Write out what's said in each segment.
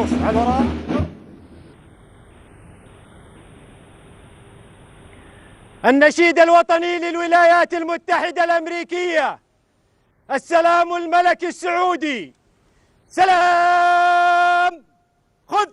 شوف على الوراء. النشيد الوطني للولايات المتحدة الأمريكية. السلام الملكي السعودي. سلام. خذ.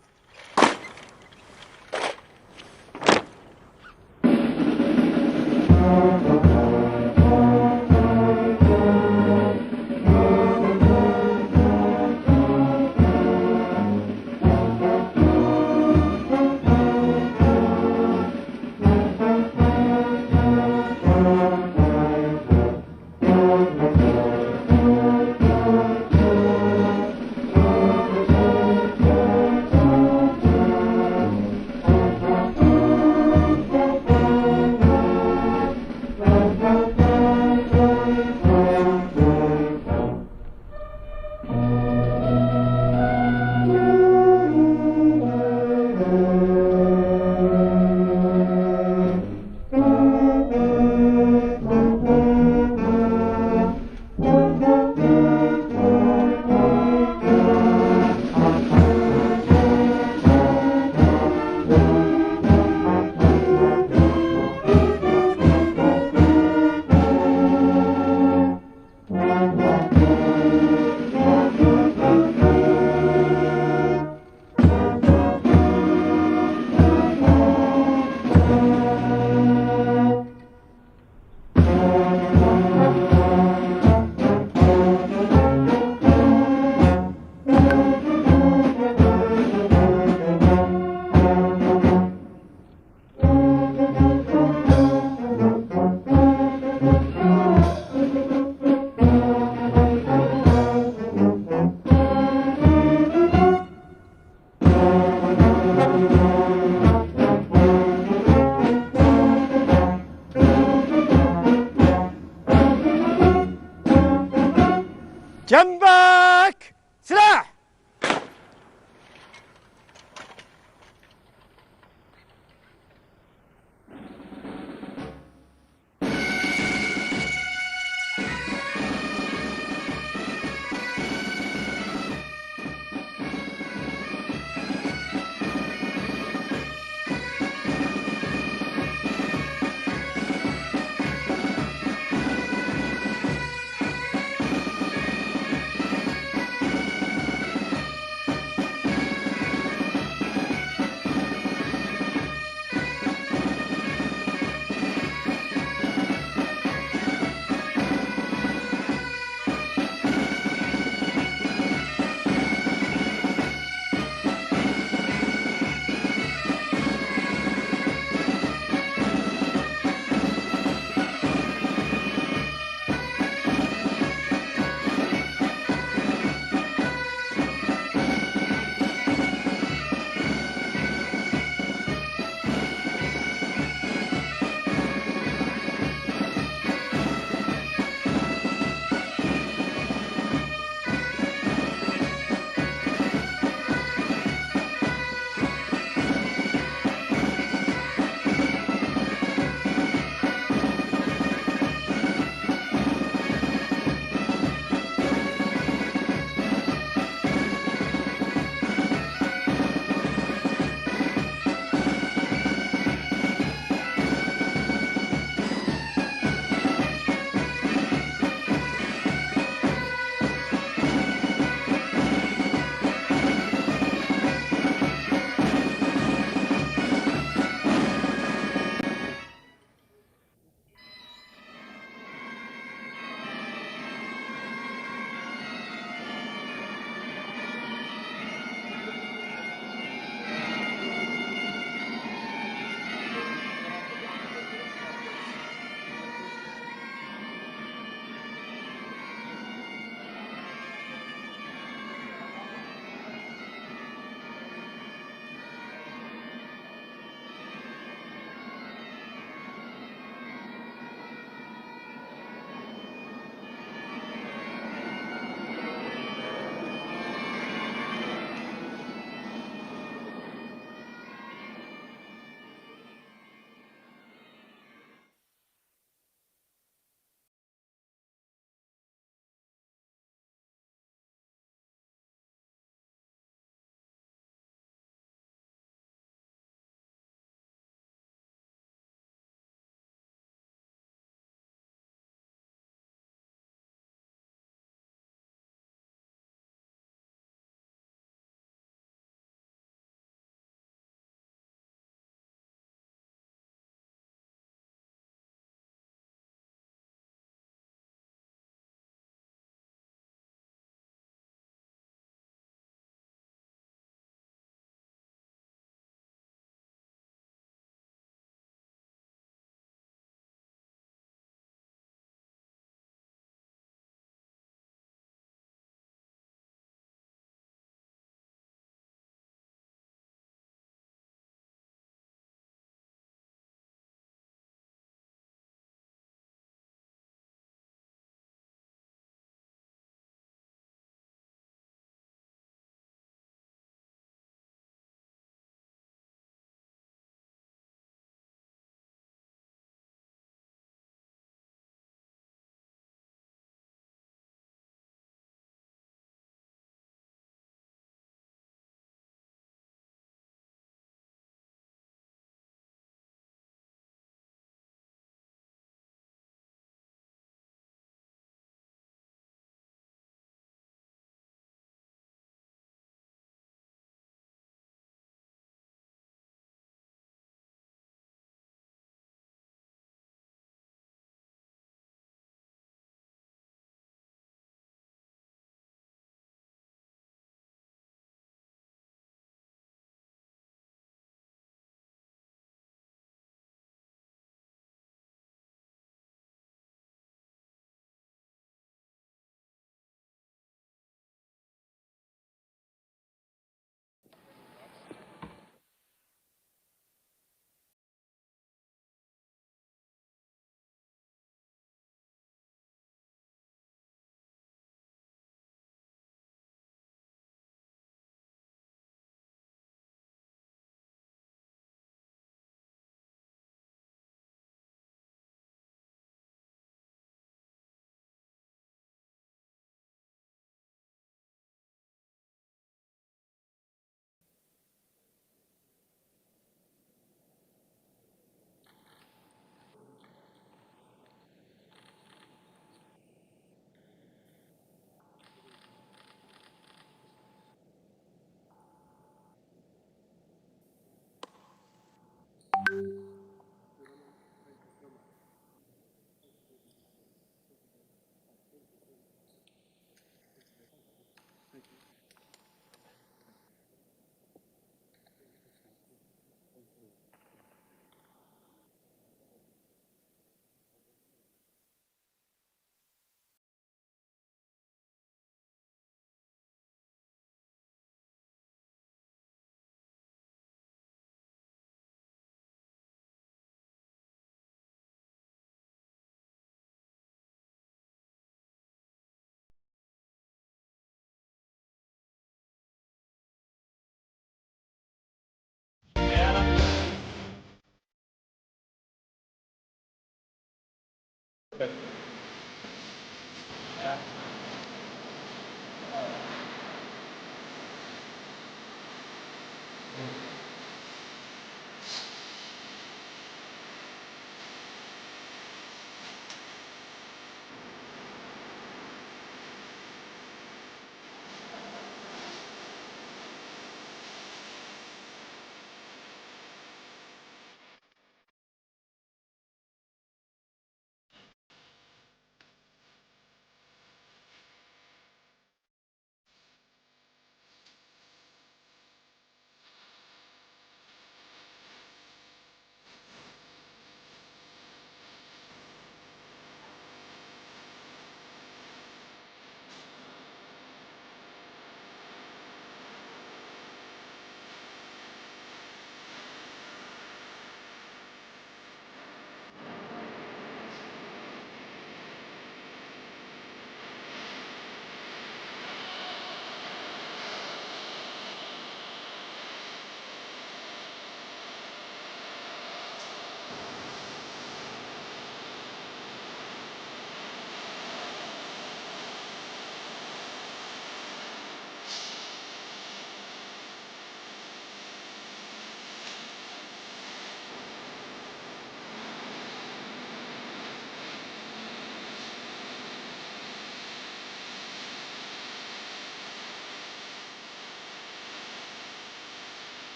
جنبك سلاح.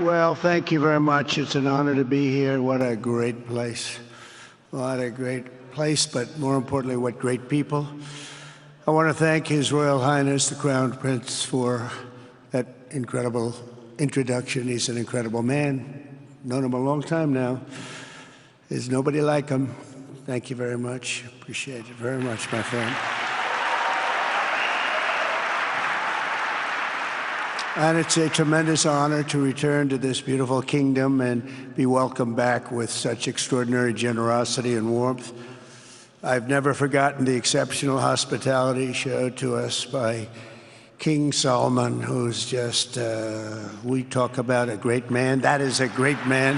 Well, thank you very much. It's an honor to be here. What a great place. What a great place, but more importantly, what great people. I want to thank His Royal Highness, the Crown Prince, for that incredible introduction. He's an incredible man. Known him a long time now. There's nobody like him. Thank you very much. Appreciate it very much, my friend. And it's a tremendous honor to return to this beautiful kingdom and be welcomed back with such extraordinary generosity and warmth. I've never forgotten the exceptional hospitality showed to us by King Solomon, who's just, we talk about a great man. That is a great man.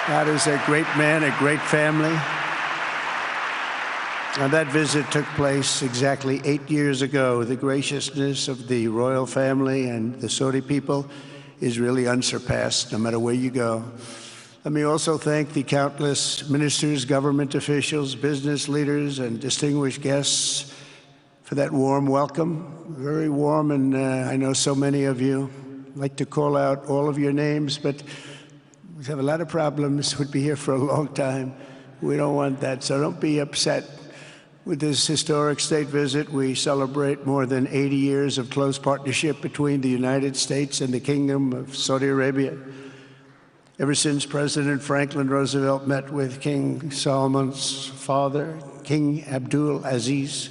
That is a great man, a great family. And that visit took place exactly 8 years ago. The graciousness of the royal family and the Saudi people is really unsurpassed, no matter where you go. Let me also thank the countless ministers, government officials, business leaders, and distinguished guests for that warm welcome. Very warm, and I know so many of you. I'd like to call out all of your names, but we have a lot of problems. We'd be here for a long time. We don't want that, so don't be upset. With this historic state visit, we celebrate more than 80 years of close partnership between the United States and the Kingdom of Saudi Arabia. Ever since President Franklin Roosevelt met with King Solomon's father, King Abdul Aziz,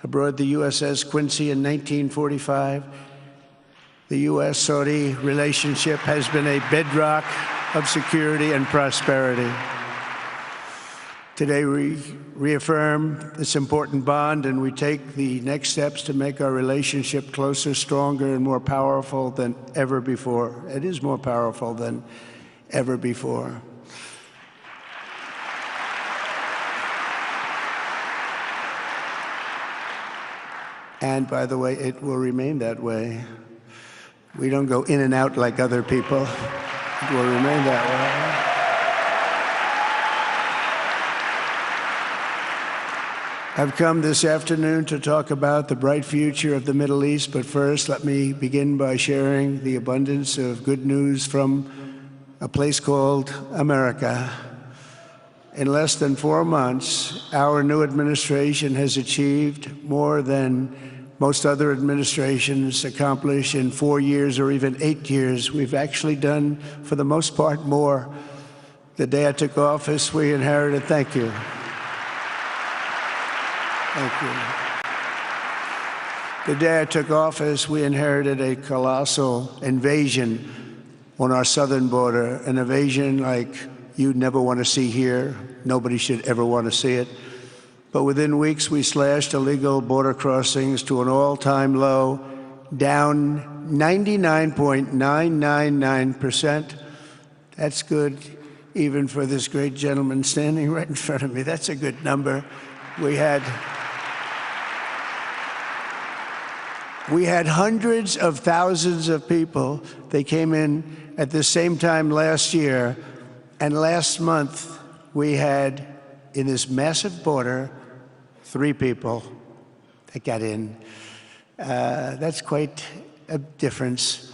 aboard the USS Quincy in 1945, the U.S.-Saudi relationship has been a bedrock of security and prosperity. Today we reaffirm this important bond, and we take the next steps to make our relationship closer, stronger, and more powerful than ever before. It is more powerful than ever before. And by the way, it will remain that way. We don't go in and out like other people. It will remain that way. I've come this afternoon to talk about the bright future of the Middle East, but first let me begin by sharing the abundance of good news from a place called America. In less than 4 months, our new administration has achieved more than most other administrations accomplish in 4 years or even 8 years. We've actually done, for the most part, more. The day I took office, we inherited, thank you. Thank you. The day I took office, we inherited a colossal invasion on our southern border, an invasion like you'd never want to see here. Nobody should ever want to see it. But within weeks, we slashed illegal border crossings to an all-time low, down 99.999%. That's good, even for this great gentleman standing right in front of me. That's a good number. We had hundreds of thousands of people. They came in at the same time last year. And last month, we had, in this massive border, 3 people that got in. That's quite a difference.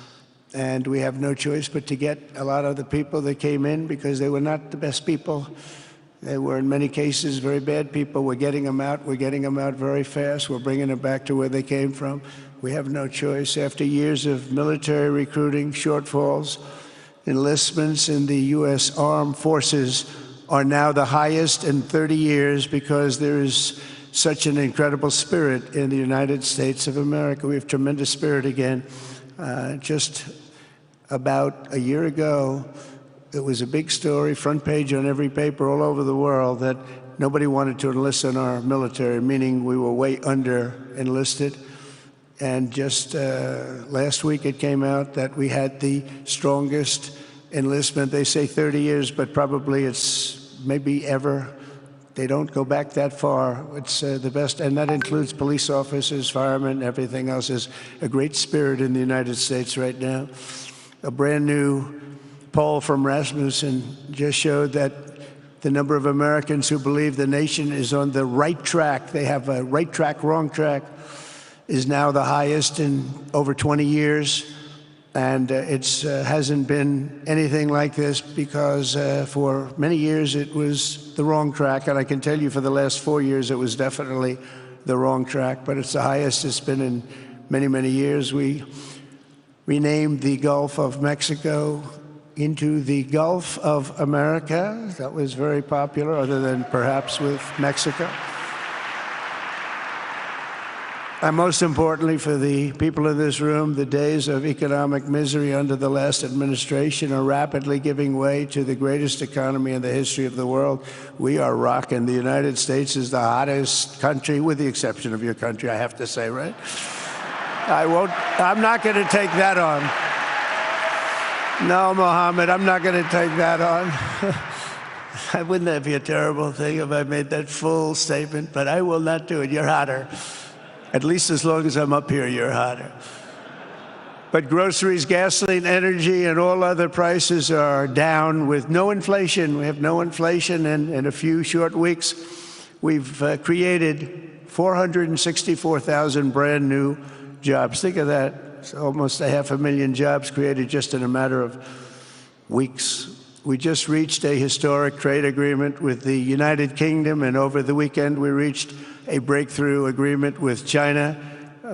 And we have no choice but to get a lot of the people that came in, because they were not the best people. They were, in many cases, very bad people. We're getting them out. We're getting them out very fast. We're bringing them back to where they came from. We have no choice. After years of military recruiting shortfalls, enlistments in the U.S. Armed Forces are now the highest in 30 years because there is such an incredible spirit in the United States of America. We have tremendous spirit again. Just about a year ago, it was a big story, front page on every paper all over the world, that nobody wanted to enlist in our military, meaning we were way under enlisted. And just last week it came out that we had the strongest enlistment. They say 30 years, but probably it's maybe ever. They don't go back that far. It's the best, and that includes police officers, firemen, everything else. Is a great spirit in the United States right now. A brand new poll from Rasmussen just showed that the number of Americans who believe the nation is on the right track, they have a right track, wrong track, is now the highest in over 20 years. And it hasn't been anything like this because for many years it was the wrong track. And I can tell you for the last 4 years it was definitely the wrong track, but it's the highest it's been in many, many years. We renamed the Gulf of Mexico into the Gulf of America. That was very popular, other than perhaps with Mexico. And most importantly, for the people in this room, the days of economic misery under the last administration are rapidly giving way to the greatest economy in the history of the world. We are rocking. The United States is the hottest country, with the exception of your country, I have to say, right? I'm not going to take that on. No, Mohammed, I'm not going to take that on. Wouldn't that be a terrible thing if I made that full statement? But I will not do it. You're hotter. At least as long as I'm up here, you're hotter. But groceries, gasoline, energy, and all other prices are down with no inflation. We have no inflation, and in a few short weeks, we've created 464,000 brand new jobs. Think of that. It's almost 500,000 jobs created just in a matter of weeks. We just reached a historic trade agreement with the United Kingdom, and over the weekend we reached a breakthrough agreement with China.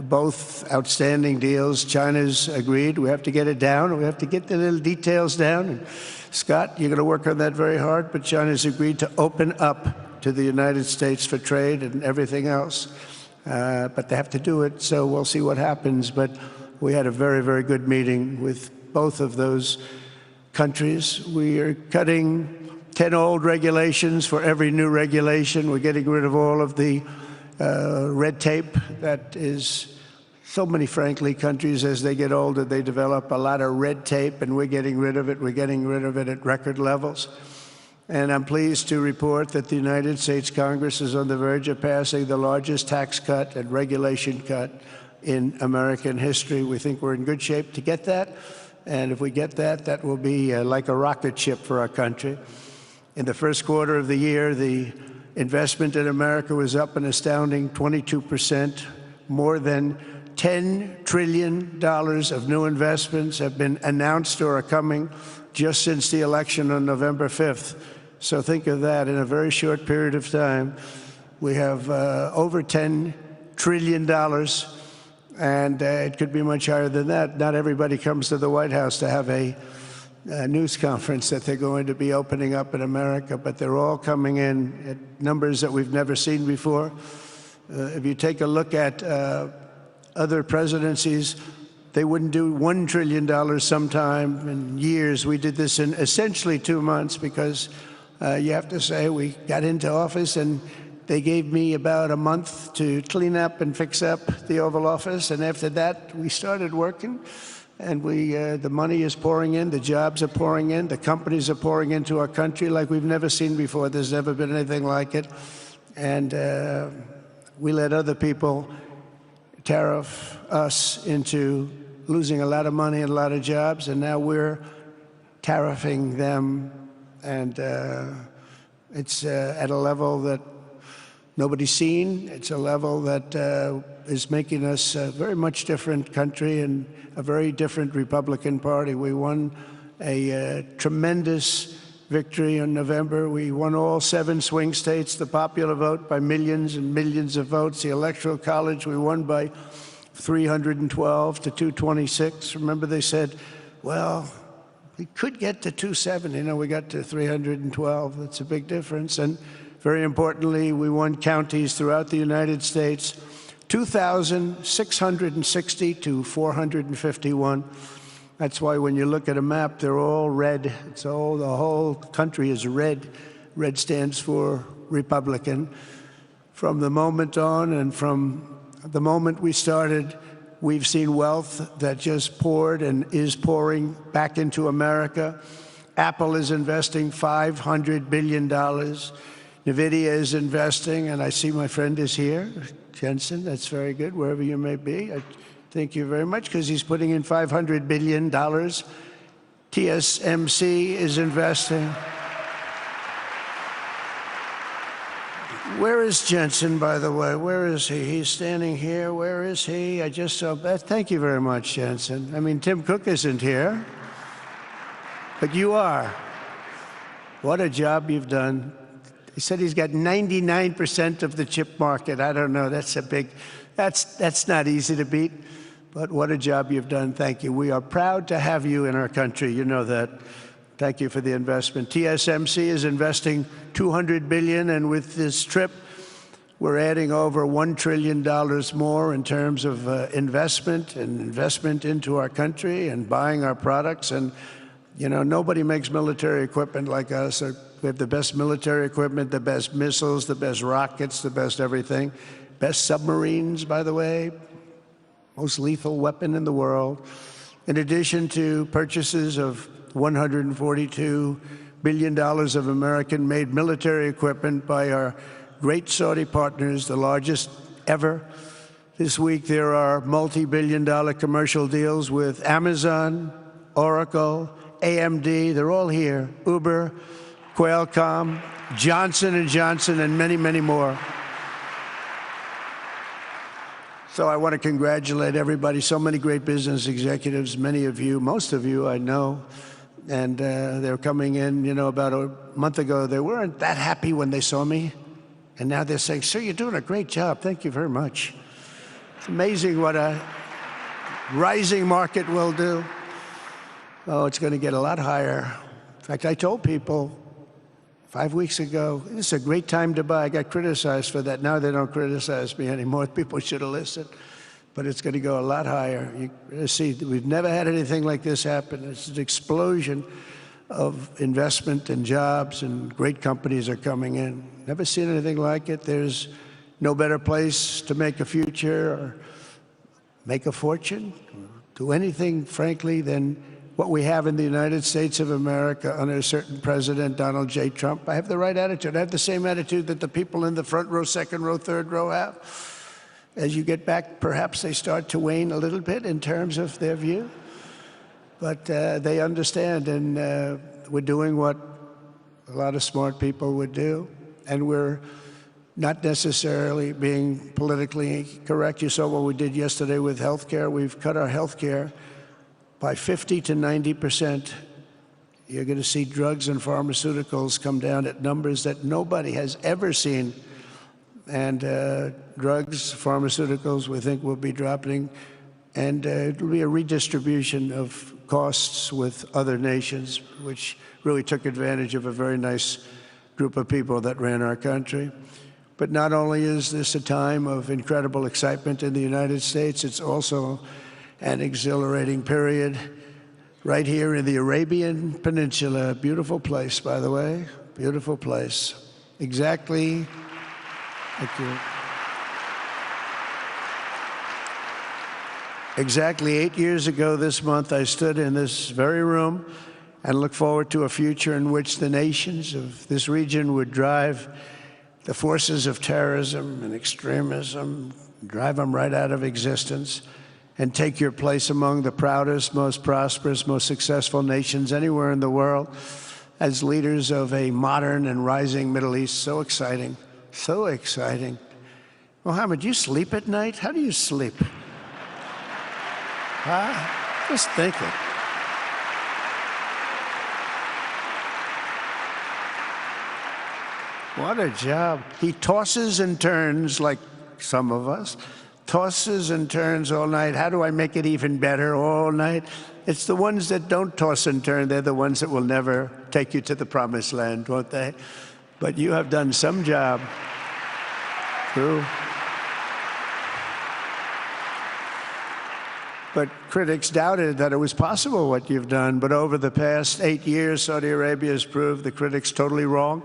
Both outstanding deals. China's agreed. We have to get it down. We have to get the little details down. And Scott, you're going to work on that very hard, but China's agreed to open up to the United States for trade and everything else. But they have to do it, so we'll see what happens. But we had a very, very good meeting with both of those countries. We are cutting 10 old regulations for every new regulation. We're getting rid of all of the red tape that is so many, frankly, countries, as they get older, they develop a lot of red tape, and we're getting rid of it. We're getting rid of it at record levels. And I'm pleased to report that the United States Congress is on the verge of passing the largest tax cut and regulation cut in American history. We think we're in good shape to get that. And if we get that, that will be like a rocket ship for our country. In the first quarter of the year, the investment in America was up an astounding 22%. More than $10 trillion of new investments have been announced or are coming just since the election on November 5th. So think of that. In a very short period of time, we have over $10 trillion, and it could be much higher than that. Not everybody comes to the White House to have a news conference that they're going to be opening up in America, but they're all coming in at numbers that we've never seen before. If you take a look at other presidencies, they wouldn't do $1 trillion sometime in years. We did this in essentially 2 months because you have to say we got into office and they gave me about a month to clean up and fix up the Oval Office. And after that, we started working. And the money is pouring in, the jobs are pouring in, the companies are pouring into our country like we've never seen before. There's never been anything like it. And we let other people tariff us into losing a lot of money and a lot of jobs, and now we're tariffing them. And it's at a level that nobody's seen. It's a level that is making us a very much different country and a very different Republican Party. We won a tremendous victory in November. We won all 7 swing states, the popular vote by millions and millions of votes. The Electoral College, we won by 312 to 226. Remember, they said, well, we could get to 270. No, we got to 312. That's a big difference. And very importantly, we won counties throughout the United States, 2,660 to 451. That's why when you look at a map, they're all red. It's all, the whole country is red. Red stands for Republican. From the moment on and from the moment we started, we've seen wealth that just poured and is pouring back into America. Apple is investing $500 billion. NVIDIA is investing, and I see my friend is here, Jensen. That's very good, wherever you may be. I thank you very much, because he's putting in $500 billion. TSMC is investing. Where is Jensen, by the way? Where is he? He's standing here. Where is he? I just saw that. Thank you very much, Jensen. I mean, Tim Cook isn't here, but you are. What a job you've done. He said he's got 99% of the chip market. I don't know. That's a big, that's not easy to beat. But what a job you've done. Thank you. We are proud to have you in our country. You know that. Thank you for the investment. TSMC is investing $200 billion, and with this trip, we're adding over $1 trillion more in terms of investment into our country and buying our products. And you know, nobody makes military equipment like us. We have the best military equipment, the best missiles, the best rockets, the best everything. Best submarines, by the way. Most lethal weapon in the world. In addition to purchases of $142 billion of American-made military equipment by our great Saudi partners, the largest ever. This week there are multi-billion-dollar commercial deals with Amazon, Oracle, AMD, they're all here, Uber, Qualcomm, Johnson & Johnson, and many, many more. So I want to congratulate everybody, so many great business executives, many of you, most of you I know, and they're coming in, you know, about a month ago, they weren't that happy when they saw me, and now they're saying, sir, you're doing a great job, thank you very much. It's amazing what a rising market will do. Oh, it's going to get a lot higher. In fact, I told people 5 weeks ago, this is a great time to buy. I got criticized for that. Now they don't criticize me anymore. People should have listened. But it's going to go a lot higher. You see, we've never had anything like this happen. It's an explosion of investment and jobs, and great companies are coming in. Never seen anything like it. There's no better place to make a future or make a fortune, do anything, frankly, than what we have in the United States of America under a certain President, Donald J. Trump. I have the right attitude. I have the same attitude that the people in the front row, second row, third row have. As you get back, perhaps they start to wane a little bit in terms of their view. But they understand, and we're doing what a lot of smart people would do. And we're not necessarily being politically correct. You saw what we did yesterday with health care. We've cut our health care by 50 to 90%. You're going to see drugs and pharmaceuticals come down at numbers that nobody has ever seen. And drugs, pharmaceuticals, we think will be dropping. And it'll be a redistribution of costs with other nations, which really took advantage of a very nice group of people that ran our country. But not only is this a time of incredible excitement in the United States, it's also an exhilarating period right here in the Arabian Peninsula. Beautiful place, by the way, beautiful place. Exactly, thank you. Exactly 8 years ago this month, I stood in this very room and looked forward to a future in which the nations of this region would drive the forces of terrorism and extremism, drive them right out of existence, and take your place among the proudest, most prosperous, most successful nations anywhere in the world as leaders of a modern and rising Middle East. So exciting, so exciting. Mohammed, do you sleep at night? How do you sleep? Huh? Just think it. What a job. He tosses and turns like some of us. Tosses and turns all night. How do I make it even better all night? It's the ones that don't toss and turn. They're the ones that will never take you to the promised land, won't they? But you have done some job. True. But critics doubted that it was possible what you've done. But over the past 8 years, Saudi Arabia has proved the critics totally wrong.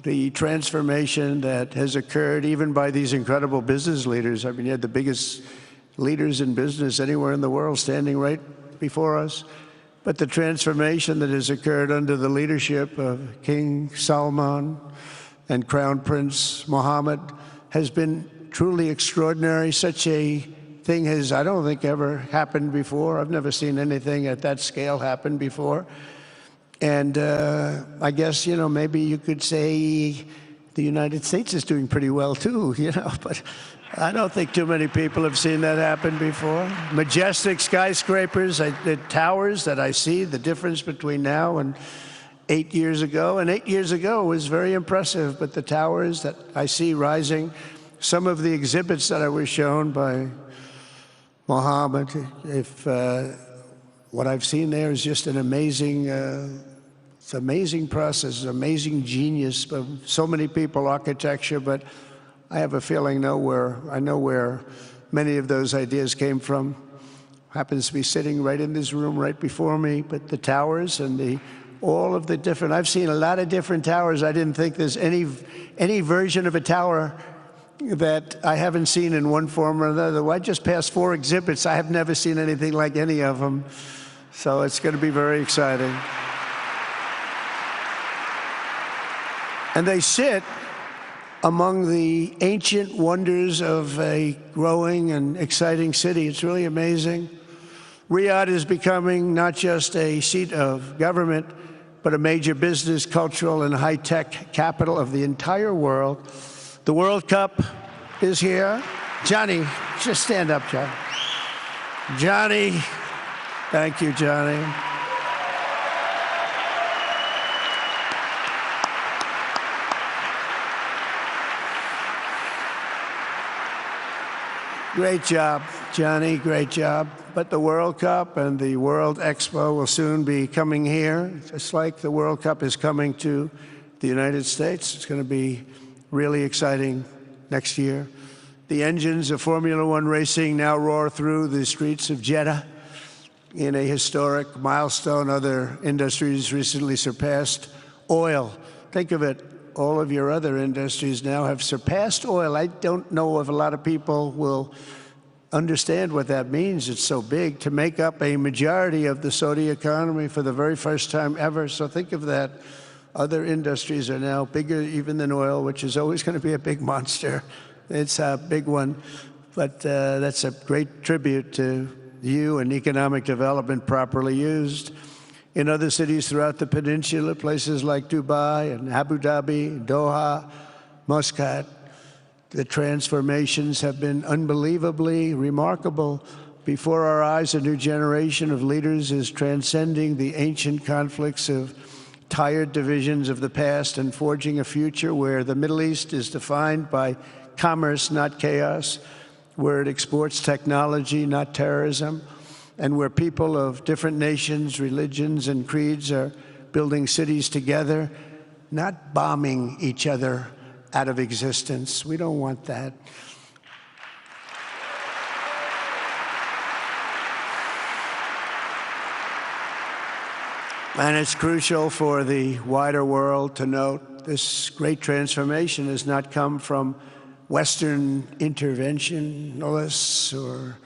The transformation that has occurred even by these incredible business leaders. I mean, you had the biggest leaders in business anywhere in the world standing right before us. But the transformation that has occurred under the leadership of King Salman and Crown Prince Mohammed has been truly extraordinary. Such a thing has, I don't think, ever happened before. I've never seen anything at that scale happen before. And I guess, you know, maybe you could say the United States is doing pretty well, too, you know, but I don't think too many people have seen that happen before. Majestic skyscrapers, the towers that I see, the difference between now and 8 years ago. And 8 years ago was very impressive, but the towers that I see rising, some of the exhibits that I was shown by Mohammed, what I've seen there is just an amazing, it's an amazing process, amazing genius of so many people, architecture, but I have a feeling I know where many of those ideas came from. Happens to be sitting right in this room right before me, but the towers and all of the different, I've seen a lot of different towers. I didn't think there's any version of a tower that I haven't seen in one form or another. I just passed 4 exhibits. I have never seen anything like any of them. So it's going to be very exciting. And they sit among the ancient wonders of a growing and exciting city. It's really amazing. Riyadh is becoming not just a seat of government, but a major business, cultural, and high-tech capital of the entire world. The World Cup is here. Johnny, just stand up, Johnny. Johnny, thank you, Johnny. Great job, Johnny, great job. But the World Cup and the World Expo will soon be coming here, just like the World Cup is coming to the United States. It's going to be really exciting next year. The engines of Formula One racing now roar through the streets of Jeddah. in a historic milestone. Other industries recently surpassed oil. Think of it, all of your other industries now have surpassed oil. I don't know if a lot of people will understand what that means. It's so big, to make up a majority of the Saudi economy for the very first time ever. So think of that. Other industries are now bigger even than oil, which is always going to be a big monster. It's a big one. But that's a great tribute to you and economic development properly used. In other cities throughout the peninsula, places like Dubai and Abu Dhabi, Doha, Muscat, the transformations have been unbelievably remarkable. Before our eyes, a new generation of leaders is transcending the ancient conflicts of tired divisions of the past and forging a future where the Middle East is defined by commerce, not chaos, where it exports technology, not terrorism, and where people of different nations, religions, and creeds are building cities together, not bombing each other out of existence. We don't want that. And it's crucial for the wider world to note this great transformation has not come from Western interventionists or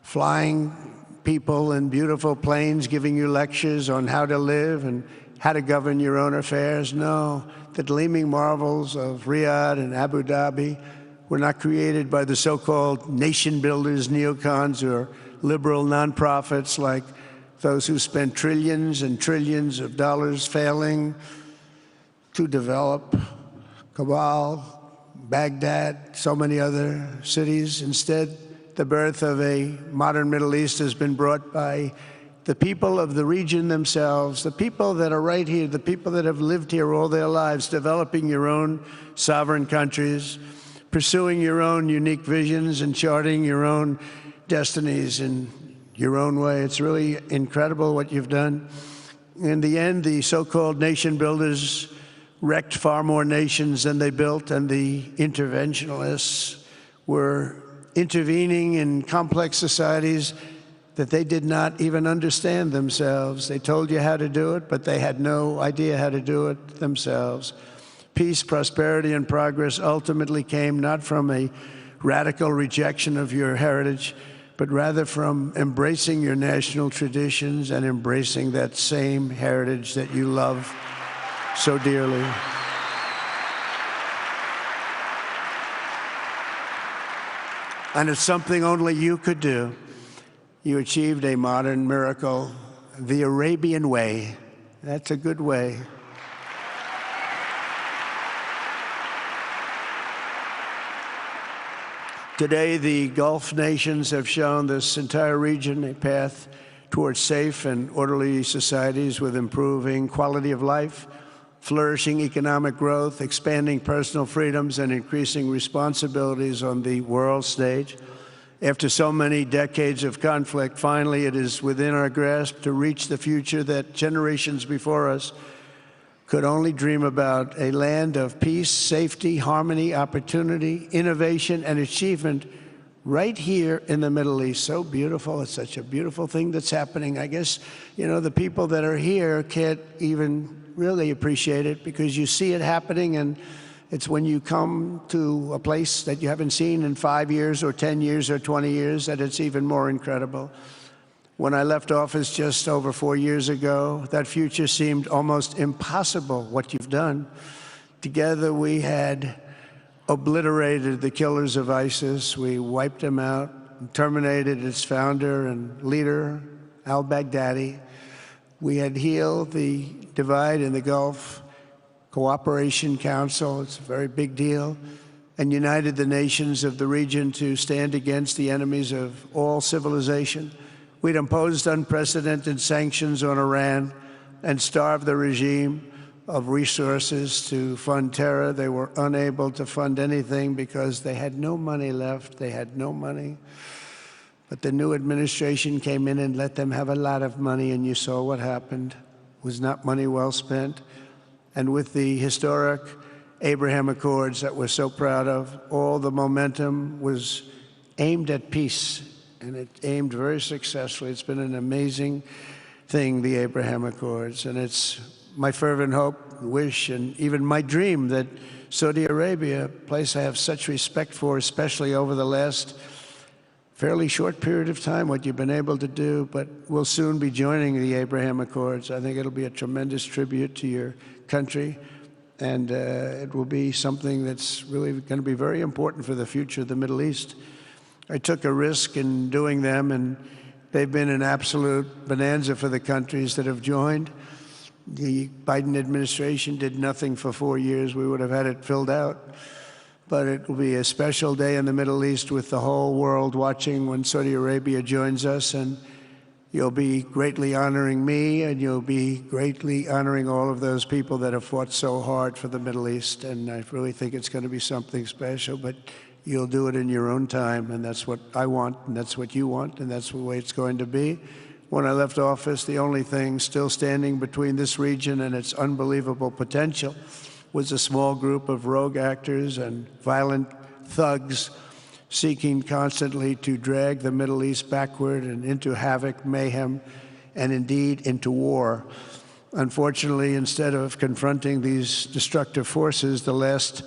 flying people in beautiful planes giving you lectures on how to live and how to govern your own affairs. No, the gleaming marvels of Riyadh and Abu Dhabi were not created by the so-called nation builders, neocons, or liberal nonprofits like those who spent trillions and trillions of dollars failing to develop Kabul, Baghdad, so many other cities. Instead, the birth of a modern Middle East has been brought by the people of the region themselves, the people that are right here, the people that have lived here all their lives, developing your own sovereign countries, pursuing your own unique visions and charting your own destinies in your own way. It's really incredible what you've done. In the end, the so-called nation builders wrecked far more nations than they built, and the interventionists were intervening in complex societies that they did not even understand themselves. They told you how to do it, but they had no idea how to do it themselves. Peace, prosperity, and progress ultimately came not from a radical rejection of your heritage, but rather from embracing your national traditions and embracing that same heritage that you love so dearly. And it's something only you could do. You achieved a modern miracle, the Arabian way. That's a good way. Today, the Gulf nations have shown this entire region a path towards safe and orderly societies with improving quality of life, flourishing economic growth, expanding personal freedoms, and increasing responsibilities on the world stage. After so many decades of conflict, finally it is within our grasp to reach the future that generations before us could only dream about, a land of peace, safety, harmony, opportunity, innovation, and achievement right here in the Middle East. So beautiful. It's such a beautiful thing that's happening. I guess, you know, the people that are here can't even really appreciate it because you see it happening, and it's when you come to a place that you haven't seen in 5 years or 10 years or 20 years that it's even more incredible. When I left office just over 4 years ago, that future seemed almost impossible, what you've done. Together we had obliterated the killers of ISIS. We wiped them out, terminated its founder and leader, al-Baghdadi. We had healed the divide in the Gulf Cooperation Council, it's a very big deal, and united the nations of the region to stand against the enemies of all civilization. We'd imposed unprecedented sanctions on Iran and starved the regime of resources to fund terror. They were unable to fund anything because they had no money left. They had no money. But the new administration came in and let them have a lot of money, and you saw what happened. It was not money well spent. And with the historic Abraham Accords that we're so proud of, all the momentum was aimed at peace and it aimed very successfully. It's been an amazing thing, the Abraham Accords, and it's my fervent hope, wish, and even my dream that Saudi Arabia, a place I have such respect for, especially over the last fairly short period of time, what you've been able to do, but we'll soon be joining the Abraham Accords. I think it'll be a tremendous tribute to your country, and it will be something that's really going to be very important for the future of the Middle East. I took a risk in doing them, and they've been an absolute bonanza for the countries that have joined. The Biden administration did nothing for 4 years. We would have had it filled out. But it will be a special day in the Middle East with the whole world watching when Saudi Arabia joins us, and you'll be greatly honoring me, and you'll be greatly honoring all of those people that have fought so hard for the Middle East, and I really think it's going to be something special, but you'll do it in your own time, and that's what I want, and that's what you want, and that's the way it's going to be. When I left office, the only thing still standing between this region and its unbelievable potential was a small group of rogue actors and violent thugs seeking constantly to drag the Middle East backward and into havoc, mayhem, and indeed into war. Unfortunately, instead of confronting these destructive forces, the last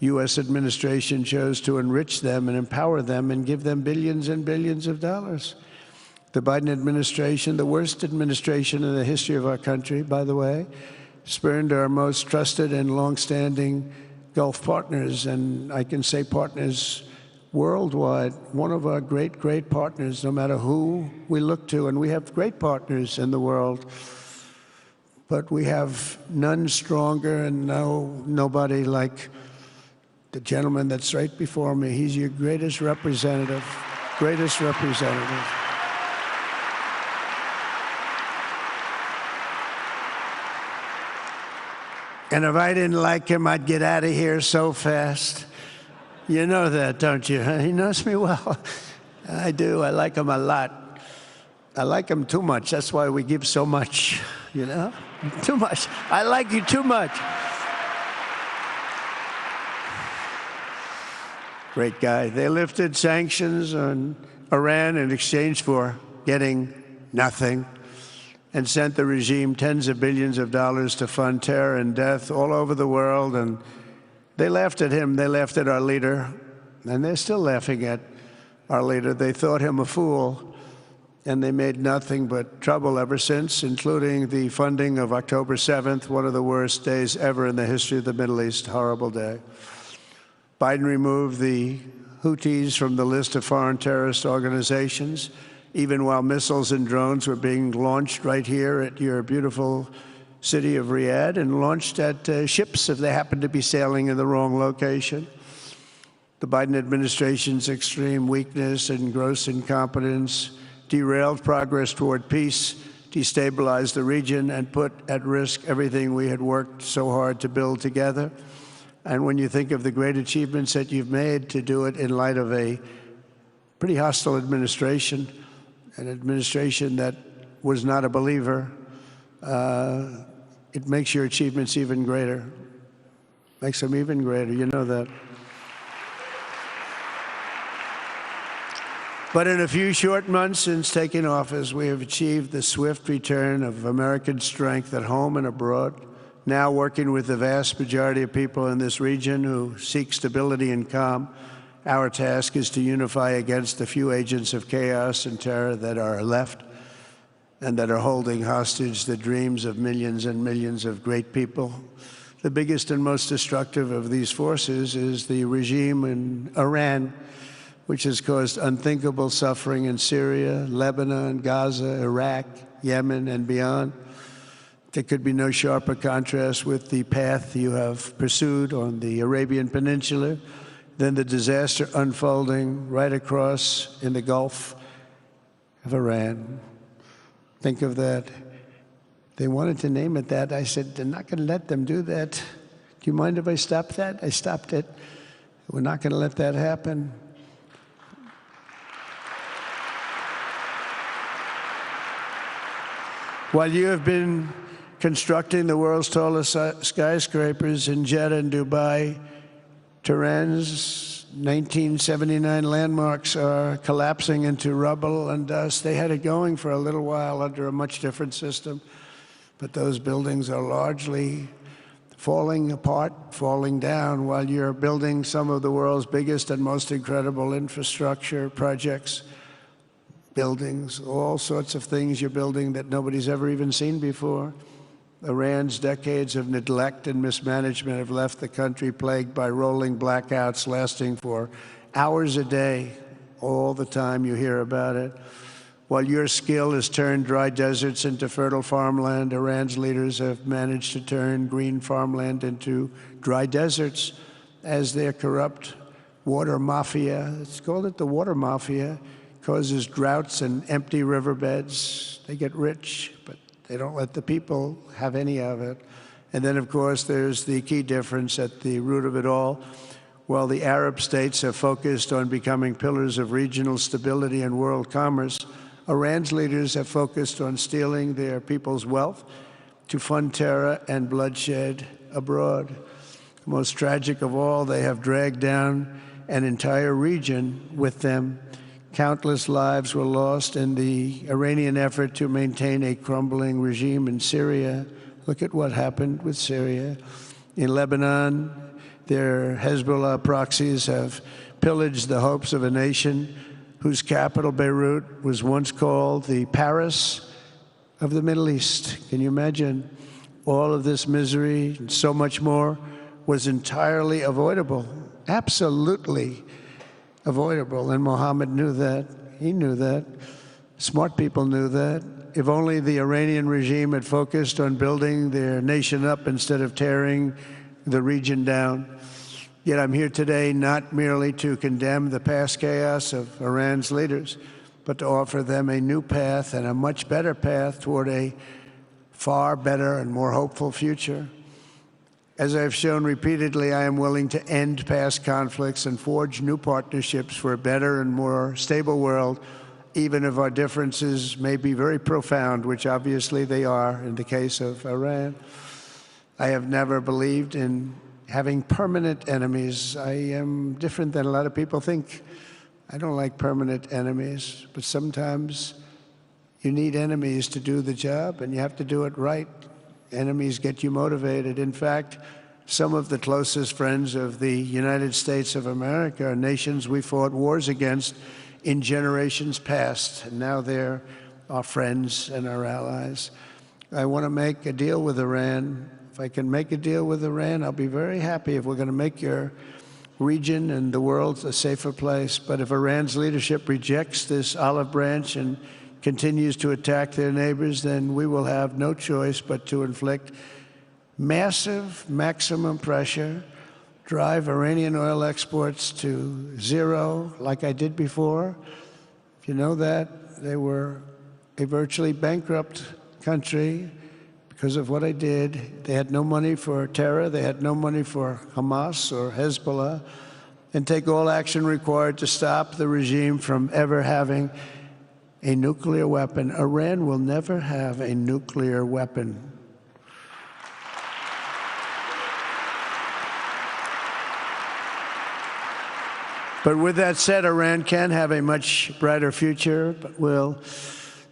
U.S. administration chose to enrich them and empower them and give them billions and billions of dollars. The Biden administration, the worst administration in the history of our country, by the way, spurned our most trusted and longstanding Gulf partners, and I can say partners worldwide, one of our great, great partners, no matter who we look to, and we have great partners in the world, but we have none stronger and nobody like the gentleman that's right before me. He's your greatest representative, greatest representative. And if I didn't like him, I'd get out of here so fast. You know that, don't you? He knows me well. I do. I like him a lot. I like him too much. That's why we give so much, you know? Too much. I like you too much. Great guy. They lifted sanctions on Iran in exchange for getting nothing, and sent the regime tens of billions of dollars to fund terror and death all over the world. And they laughed at him. They laughed at our leader. And they're still laughing at our leader. They thought him a fool. And they made nothing but trouble ever since, including the funding of October 7th, one of the worst days ever in the history of the Middle East. Horrible day. Biden removed the Houthis from the list of foreign terrorist organizations, even while missiles and drones were being launched right here at your beautiful city of Riyadh, and launched at ships if they happened to be sailing in the wrong location. The Biden administration's extreme weakness and gross incompetence derailed progress toward peace, destabilized the region, and put at risk everything we had worked so hard to build together. And when you think of the great achievements that you've made, to do it in light of a pretty hostile administration, an administration that was not a believer, it makes your achievements even greater. Makes them even greater, you know that. But in a few short months since taking office, we have achieved the swift return of American strength at home and abroad, now working with the vast majority of people in this region who seek stability and calm. Our task is to unify against the few agents of chaos and terror that are left and that are holding hostage the dreams of millions and millions of great people. The biggest and most destructive of these forces is the regime in Iran, which has caused unthinkable suffering in Syria, Lebanon, Gaza, Iraq, Yemen, and beyond. There could be no sharper contrast with the path you have pursued on the Arabian Peninsula than the disaster unfolding right across in the Gulf of Iran. Think of that. They wanted to name it that. I said, they're not going to let them do that. Do you mind if I stop that? I stopped it. We're not going to let that happen. While you have been constructing the world's tallest skyscrapers in Jeddah and Dubai, Tehran's 1979 landmarks are collapsing into rubble and dust. They had it going for a little while under a much different system, but those buildings are largely falling apart, falling down, while you're building some of the world's biggest and most incredible infrastructure projects, buildings, all sorts of things you're building that nobody's ever even seen before. Iran's decades of neglect and mismanagement have left the country plagued by rolling blackouts lasting for hours a day. All the time you hear about it. While your skill has turned dry deserts into fertile farmland, Iran's leaders have managed to turn green farmland into dry deserts as their corrupt water mafia, it's called it the water mafia, causes droughts and empty riverbeds. They get rich, but they don't let the people have any of it. And then, of course, there's the key difference at the root of it all. While the Arab states have focused on becoming pillars of regional stability and world commerce, Iran's leaders have focused on stealing their people's wealth to fund terror and bloodshed abroad. Most tragic of all, they have dragged down an entire region with them. Countless lives were lost in the Iranian effort to maintain a crumbling regime in Syria. Look at what happened with Syria. In Lebanon, their Hezbollah proxies have pillaged the hopes of a nation whose capital, Beirut, was once called the Paris of the Middle East. Can you imagine? All of this misery and so much more was entirely avoidable, absolutely avoidable. And Mohammed knew that. He knew that. Smart people knew that. If only the Iranian regime had focused on building their nation up instead of tearing the region down. Yet I'm here today not merely to condemn the past chaos of Iran's leaders, but to offer them a new path and a much better path toward a far better and more hopeful future. As I've shown repeatedly, I am willing to end past conflicts and forge new partnerships for a better and more stable world, even if our differences may be very profound, which obviously they are in the case of Iran. I have never believed in having permanent enemies. I am different than a lot of people think. I don't like permanent enemies, but sometimes you need enemies to do the job, and you have to do it right. Enemies get you motivated. In fact, some of the closest friends of the United States of America are nations we fought wars against in generations past, and now they're our friends and our allies. I want to make a deal with Iran. If I can make a deal with Iran, I'll be very happy if we're going to make your region and the world a safer place. But if Iran's leadership rejects this olive branch and continues to attack their neighbors, then we will have no choice but to inflict massive, maximum pressure, drive Iranian oil exports to zero, like I did before. If you know that, they were a virtually bankrupt country because of what I did. They had no money for terror. They had no money for Hamas or Hezbollah, and take all action required to stop the regime from ever having a nuclear weapon. Iran will never have a nuclear weapon. But with that said, Iran can have a much brighter future, but will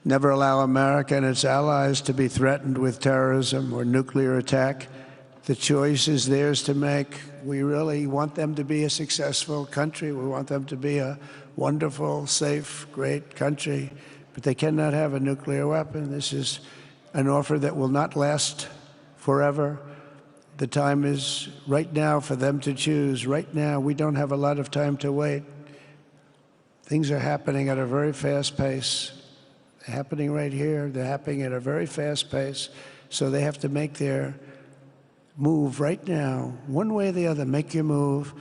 never allow America and its allies to be threatened with terrorism or nuclear attack. The choice is theirs to make. We really want them to be a successful country. We want them to be a wonderful, safe, great country, but they cannot have a nuclear weapon. This is an offer that will not last forever. The time is right now for them to choose. Right now, we don't have a lot of time to wait. Things are happening at a very fast pace. They're happening right here. They're happening at a very fast pace. So they have to make their move right now, one way or the other. Make your move.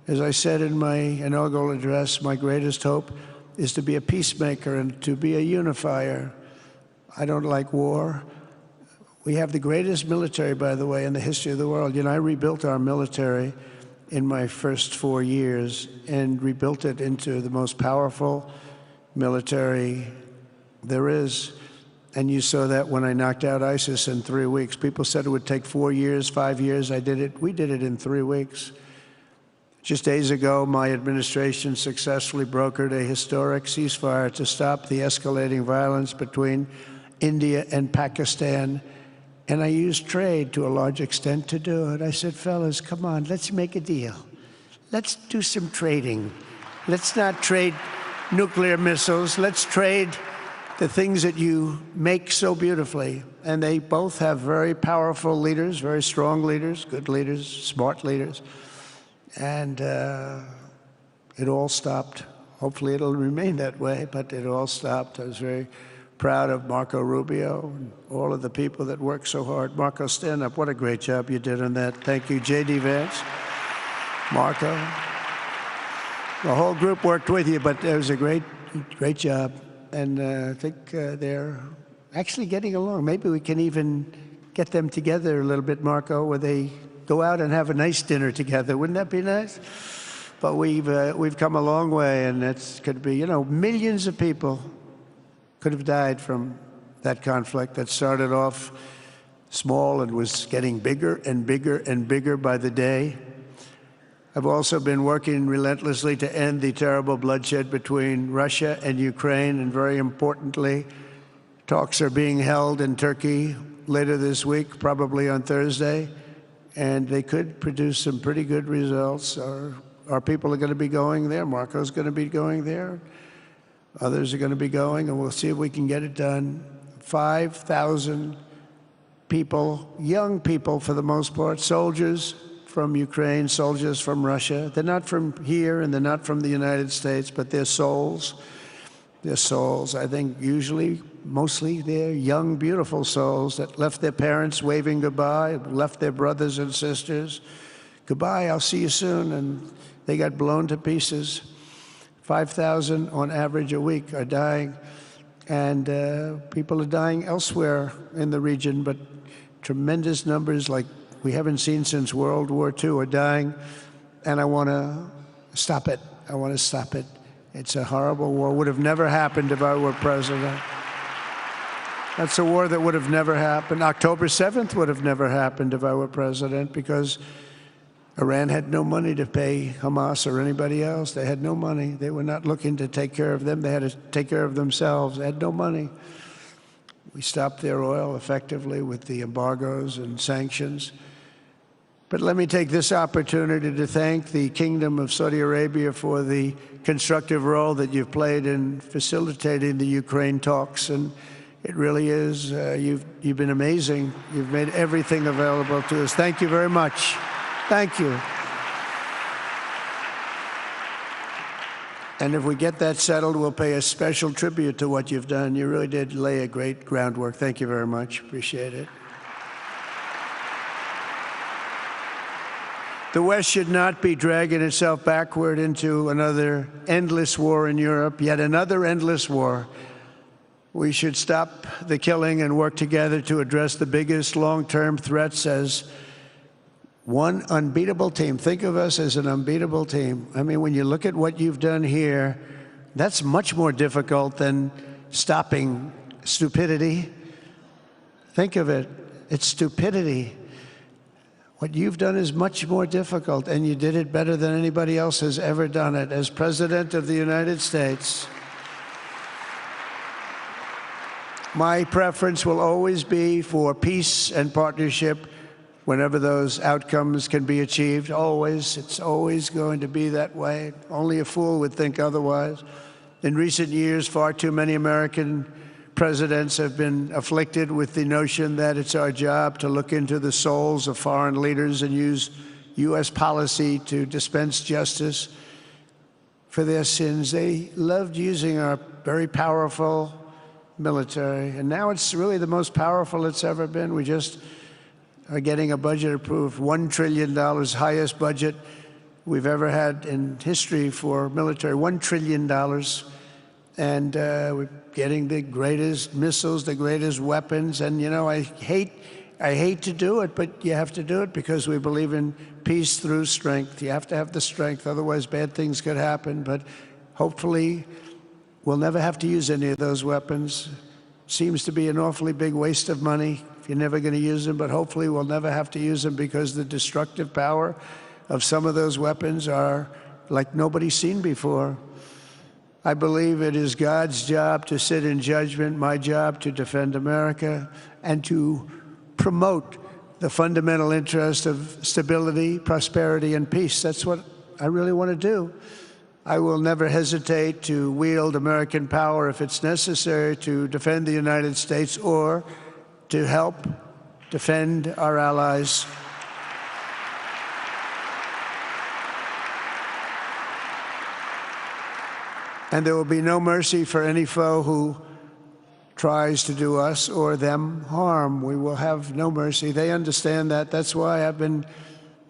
As I said in my inaugural address, my greatest hope is to be a peacemaker and to be a unifier. I don't like war. We have the greatest military, by the way, in the history of the world. You know, I rebuilt our military in my first 4 years and rebuilt it into the most powerful military there is. And you saw that when I knocked out ISIS in 3 weeks. People said it would take 4 years, 5 years. I did it. We did it in 3 weeks. Just days ago, my administration successfully brokered a historic ceasefire to stop the escalating violence between India and Pakistan. And I used trade to a large extent to do it. I said, fellas, come on, let's make a deal. Let's do some trading. Let's not trade nuclear missiles. Let's trade the things that you make so beautifully. And they both have very powerful leaders, very strong leaders, good leaders, smart leaders. And it all stopped. Hopefully it'll remain that way, but it all stopped. I was very proud of Marco Rubio and all of the people that worked so hard. Marco, stand up. What a great job you did on that. Thank you, J.D. Vance, Marco. The whole group worked with you, but it was a great job. And I think they're actually getting along. Maybe we can even get them together a little bit, Marco, where they go out and have a nice dinner together. Wouldn't that be nice? But we've come a long way, and it's could be, you know, millions of people could have died from that conflict that started off small and was getting bigger and bigger and bigger by the day. I've also been working relentlessly to end the terrible bloodshed between Russia and Ukraine, and very importantly, talks are being held in Turkey later this week, probably on Thursday, and they could produce some pretty good results. Our people are going to be going there. Marco's going to be going there. Others are going to be going, and we'll see if we can get it done. 5,000 people, young people for the most part, soldiers from Ukraine, soldiers from Russia. They're not from here and they're not from the United States, but they're souls. They're souls. I think usually, mostly, they're young, beautiful souls that left their parents waving goodbye, left their brothers and sisters. Goodbye, I'll see you soon. And they got blown to pieces. 5,000 on average a week are dying. And people are dying elsewhere in the region, but tremendous numbers like we haven't seen since World War II are dying. And I want to stop it. I want to stop it. It's a horrible war. Would have never happened if I were president. That's a war that would have never happened. October 7th would have never happened if I were president, because Iran had no money to pay Hamas or anybody else. They had no money. They were not looking to take care of them. They had to take care of themselves. They had no money. We stopped their oil effectively with the embargoes and sanctions. But let me take this opportunity to thank the Kingdom of Saudi Arabia for the constructive role that you've played in facilitating the Ukraine talks. And it really is, you've been amazing. You've made everything available to us. Thank you very much. Thank you. And if we get that settled, we'll pay a special tribute to what you've done. You really did lay a great groundwork. Thank you very much. Appreciate it. The West should not be dragging itself backward into another endless war in Europe, yet another endless war. We should stop the killing and work together to address the biggest long-term threats as one unbeatable team. Think of us as an unbeatable team. I mean, when you look at what you've done here, that's much more difficult than stopping stupidity. Think of it. It's stupidity. What you've done is much more difficult, and you did it better than anybody else has ever done it. As President of the United States, my preference will always be for peace and partnership whenever those outcomes can be achieved. Always. It's always going to be that way. Only a fool would think otherwise. In recent years, far too many American presidents have been afflicted with the notion that it's our job to look into the souls of foreign leaders and use U.S. policy to dispense justice for their sins. They loved using our very powerful military, and now it's really the most powerful it's ever been. We just are getting a budget approved, $1 trillion, highest budget we've ever had in history for military, $1 trillion. And we're getting the greatest missiles, the greatest weapons. And, you know, I hate to do it, but you have to do it because we believe in peace through strength. You have to have the strength, otherwise bad things could happen. But hopefully we'll never have to use any of those weapons. Seems to be an awfully big waste of money if you're never going to use them, but hopefully we'll never have to use them, because the destructive power of some of those weapons are like nobody's seen before. I believe it is God's job to sit in judgment, my job to defend America, and to promote the fundamental interest of stability, prosperity, and peace. That's what I really want to do. I will never hesitate to wield American power if it's necessary to defend the United States or to help defend our allies. And there will be no mercy for any foe who tries to do us or them harm. We will have no mercy. They understand that. That's why I've been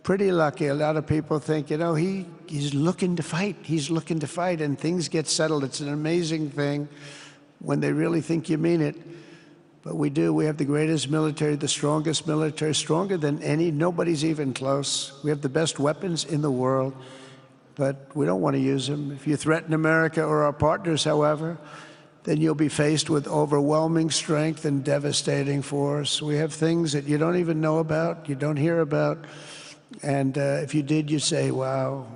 pretty lucky. A lot of people think, you know, he's looking to fight. He's looking to fight, and things get settled. It's an amazing thing when they really think you mean it. But we do. We have the greatest military, the strongest military, stronger than any. Nobody's even close. We have the best weapons in the world, but we don't want to use them. If you threaten America or our partners, however, then you'll be faced with overwhelming strength and devastating force. We have things that you don't even know about, you don't hear about, and if you did, you'd say, wow.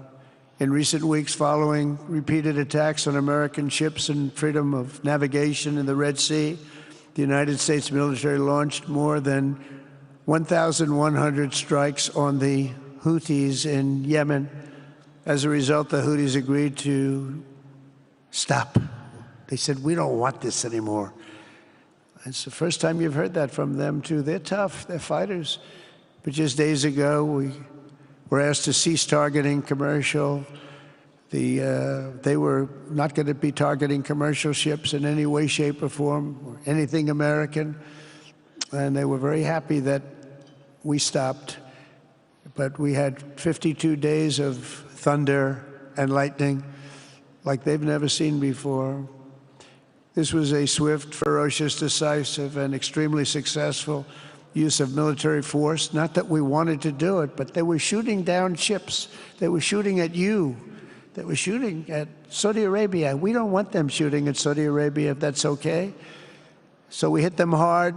In recent weeks, following repeated attacks on American ships and freedom of navigation in the Red Sea, the United States military launched more than 1,100 strikes on the Houthis in Yemen. As a result, the Houthis agreed to stop. They said, we don't want this anymore. It's the first time you've heard that from them, too. They're tough. They're fighters. But just days ago, we were asked to cease targeting commercial. They were not going to be targeting commercial ships in any way, shape, or form, or anything American. And they were very happy that we stopped. But we had 52 days of thunder and lightning like they've never seen before. This was a swift, ferocious, decisive, and extremely successful use of military force. Not that we wanted to do it, but they were shooting down ships. They were shooting at you. They were shooting at Saudi Arabia. We don't want them shooting at Saudi Arabia, if that's okay. So we hit them hard.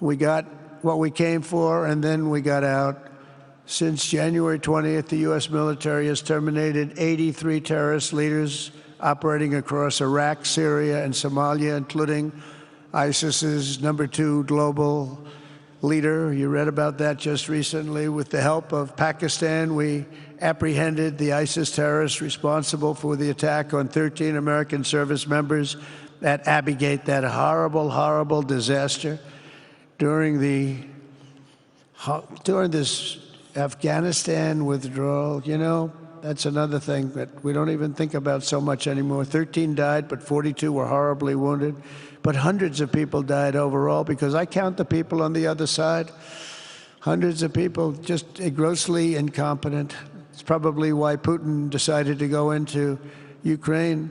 We got what we came for, and then we got out. Since January 20th, the U.S. military has terminated 83 terrorist leaders operating across Iraq, Syria, and Somalia, including ISIS's #2 global leader. You read about that just recently. With the help of Pakistan, we apprehended the ISIS terrorists responsible for the attack on 13 American service members at Abbey Gate, that horrible, horrible disaster. During this Afghanistan withdrawal, you know, that's another thing that we don't even think about so much anymore. 13 died, but 42 were horribly wounded. But hundreds of people died overall, because I count the people on the other side. Hundreds of people just grossly incompetent. It's probably why Putin decided to go into Ukraine,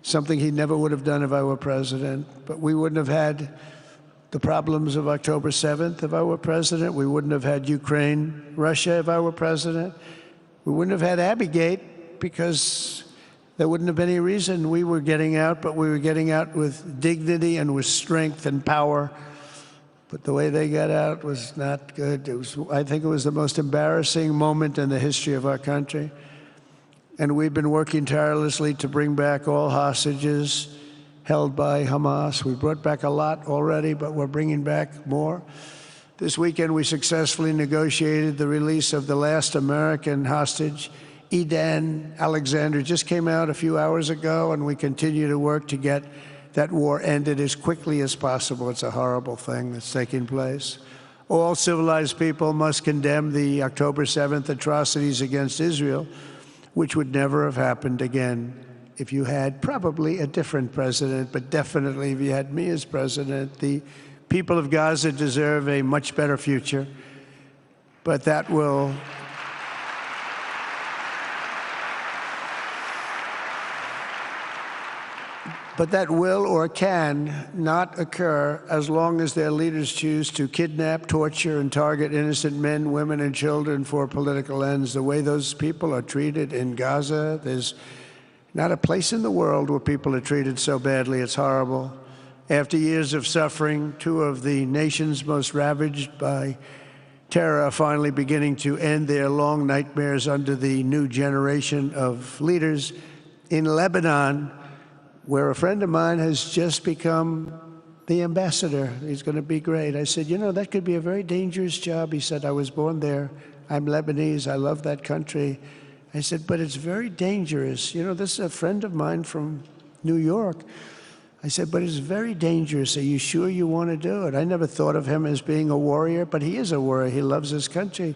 something he never would have done if I were president. But we wouldn't have had the problems of October 7th if I were president. We wouldn't have had Ukraine, Russia if I were president. We wouldn't have had Abbey Gate, because there wouldn't have been any reason we were getting out, but we were getting out with dignity and with strength and power. But the way they got out was not good. I think it was the most embarrassing moment in the history of our country. And we've been working tirelessly to bring back all hostages held by Hamas. We brought back a lot already, but we're bringing back more. This weekend, we successfully negotiated the release of the last American hostage, Edan Alexander. Just came out a few hours ago, and we continue to work to get that war ended as quickly as possible. It's a horrible thing that's taking place. All civilized people must condemn the October 7th atrocities against Israel, which would never have happened again if you had probably a different president, but definitely if you had me as president. The people of Gaza deserve a much better future, but that will or can not occur as long as their leaders choose to kidnap, torture, and target innocent men, women, and children for political ends. The way those people are treated in Gaza, there's not a place in the world where people are treated so badly. It's horrible. After years of suffering, two of the nations most ravaged by terror are finally beginning to end their long nightmares under the new generation of leaders in Lebanon, where a friend of mine has just become the ambassador. He's going to be great. I said, you know, that could be a very dangerous job. He said, I was born there. I'm Lebanese. I love that country. I said, but it's very dangerous. You know, this is a friend of mine from New York. I said, but it's very dangerous. Are you sure you want to do it? I never thought of him as being a warrior, but he is a warrior. He loves his country.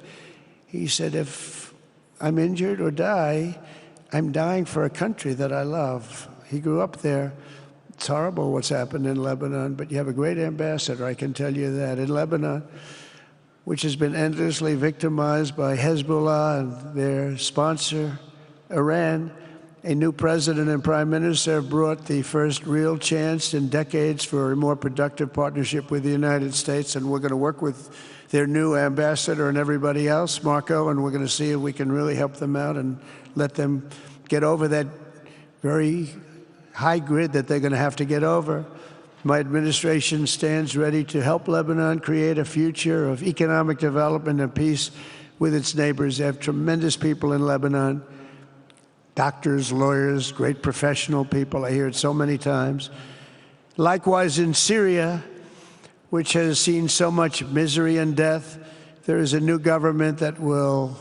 He said, if I'm injured or die, I'm dying for a country that I love. He grew up there. It's horrible what's happened in Lebanon, but you have a great ambassador, I can tell you that. In Lebanon, which has been endlessly victimized by Hezbollah and their sponsor, Iran, a new president and prime minister have brought the first real chance in decades for a more productive partnership with the United States, and we're going to work with their new ambassador and everybody else, Marco, and we're going to see if we can really help them out and let them get over that very high grid that they're going to have to get over. My administration stands ready to help Lebanon create a future of economic development and peace with its neighbors. They have tremendous people in Lebanon. Doctors, lawyers, great professional people. I hear it so many times. Likewise, in Syria, which has seen so much misery and death, there is a new government that will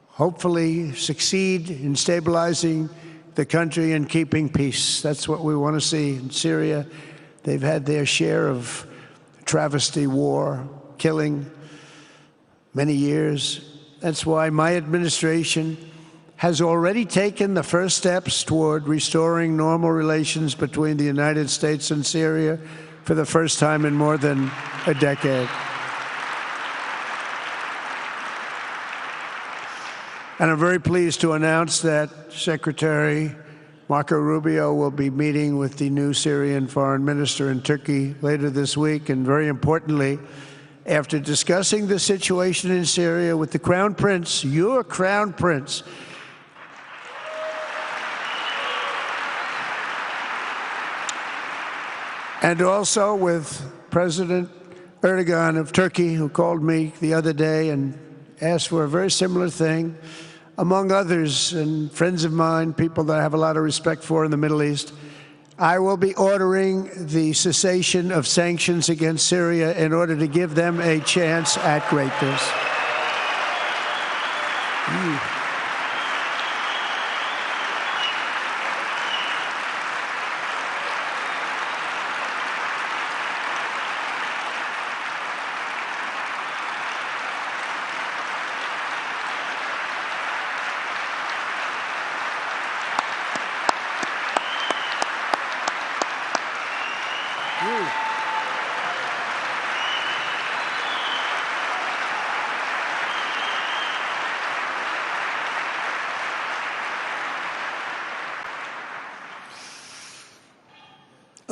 hopefully succeed in stabilizing the country and keeping peace. That's what we want to see in Syria. They've had their share of travesty, war, killing, many years. That's why my administration has already taken the first steps toward restoring normal relations between the United States and Syria for the first time in more than a decade. And I'm very pleased to announce that Secretary Marco Rubio will be meeting with the new Syrian foreign minister in Turkey later this week. And very importantly, after discussing the situation in Syria with the Crown Prince, your Crown Prince, and also with President Erdogan of Turkey, who called me the other day and asked for a very similar thing, among others, and friends of mine, people that I have a lot of respect for in the Middle East, I will be ordering the cessation of sanctions against Syria in order to give them a chance at greatness.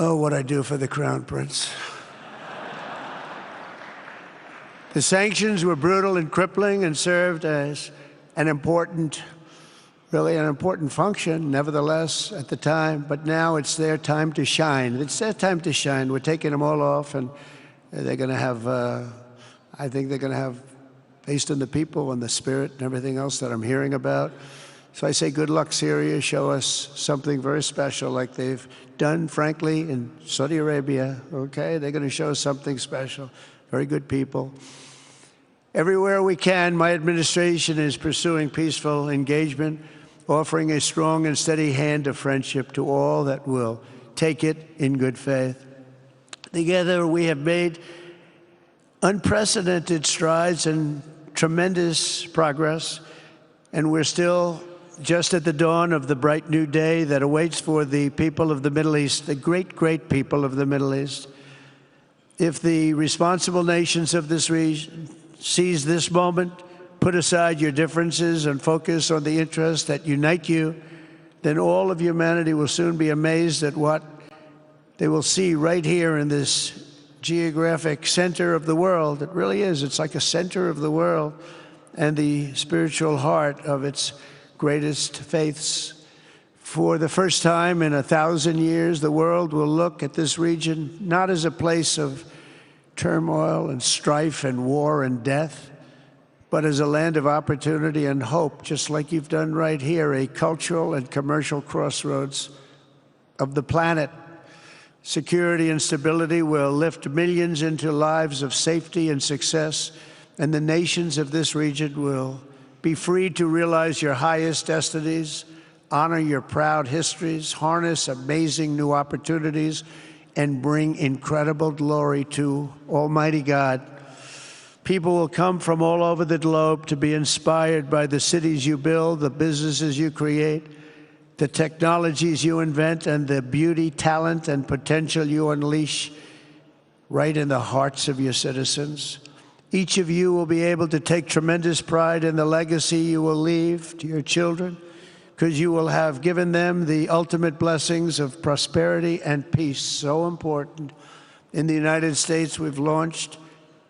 Oh, what I do for the Crown Prince. The sanctions were brutal and crippling and served as an important, really an important function, nevertheless, at the time. But now it's their time to shine. It's their time to shine. We're taking them all off, and they're going to have, I think they're going to have, based on the people and the spirit and everything else that I'm hearing about. So I say, good luck, Syria. Show us something very special like they've done, frankly, in Saudi Arabia, okay? They're going to show us something special. Very good people. Everywhere we can, my administration is pursuing peaceful engagement, offering a strong and steady hand of friendship to all that will take it in good faith. Together, we have made unprecedented strides and tremendous progress, and we're still just at the dawn of the bright new day that awaits for the people of the Middle East, the great, great people of the Middle East. If the responsible nations of this region seize this moment, put aside your differences and focus on the interests that unite you, then all of humanity will soon be amazed at what they will see right here in this geographic center of the world. It really is. It's like a center of the world and the spiritual heart of its greatest faiths. For the first time in 1,000 years, the world will look at this region not as a place of turmoil and strife and war and death, but as a land of opportunity and hope, just like you've done right here, a cultural and commercial crossroads of the planet. Security and stability will lift millions into lives of safety and success, and the nations of this region will be free to realize your highest destinies, honor your proud histories, harness amazing new opportunities, and bring incredible glory to Almighty God. People will come from all over the globe to be inspired by the cities you build, the businesses you create, the technologies you invent, and the beauty, talent, and potential you unleash right in the hearts of your citizens. Each of you will be able to take tremendous pride in the legacy you will leave to your children, because you will have given them the ultimate blessings of prosperity and peace. So important. In the United States, we've launched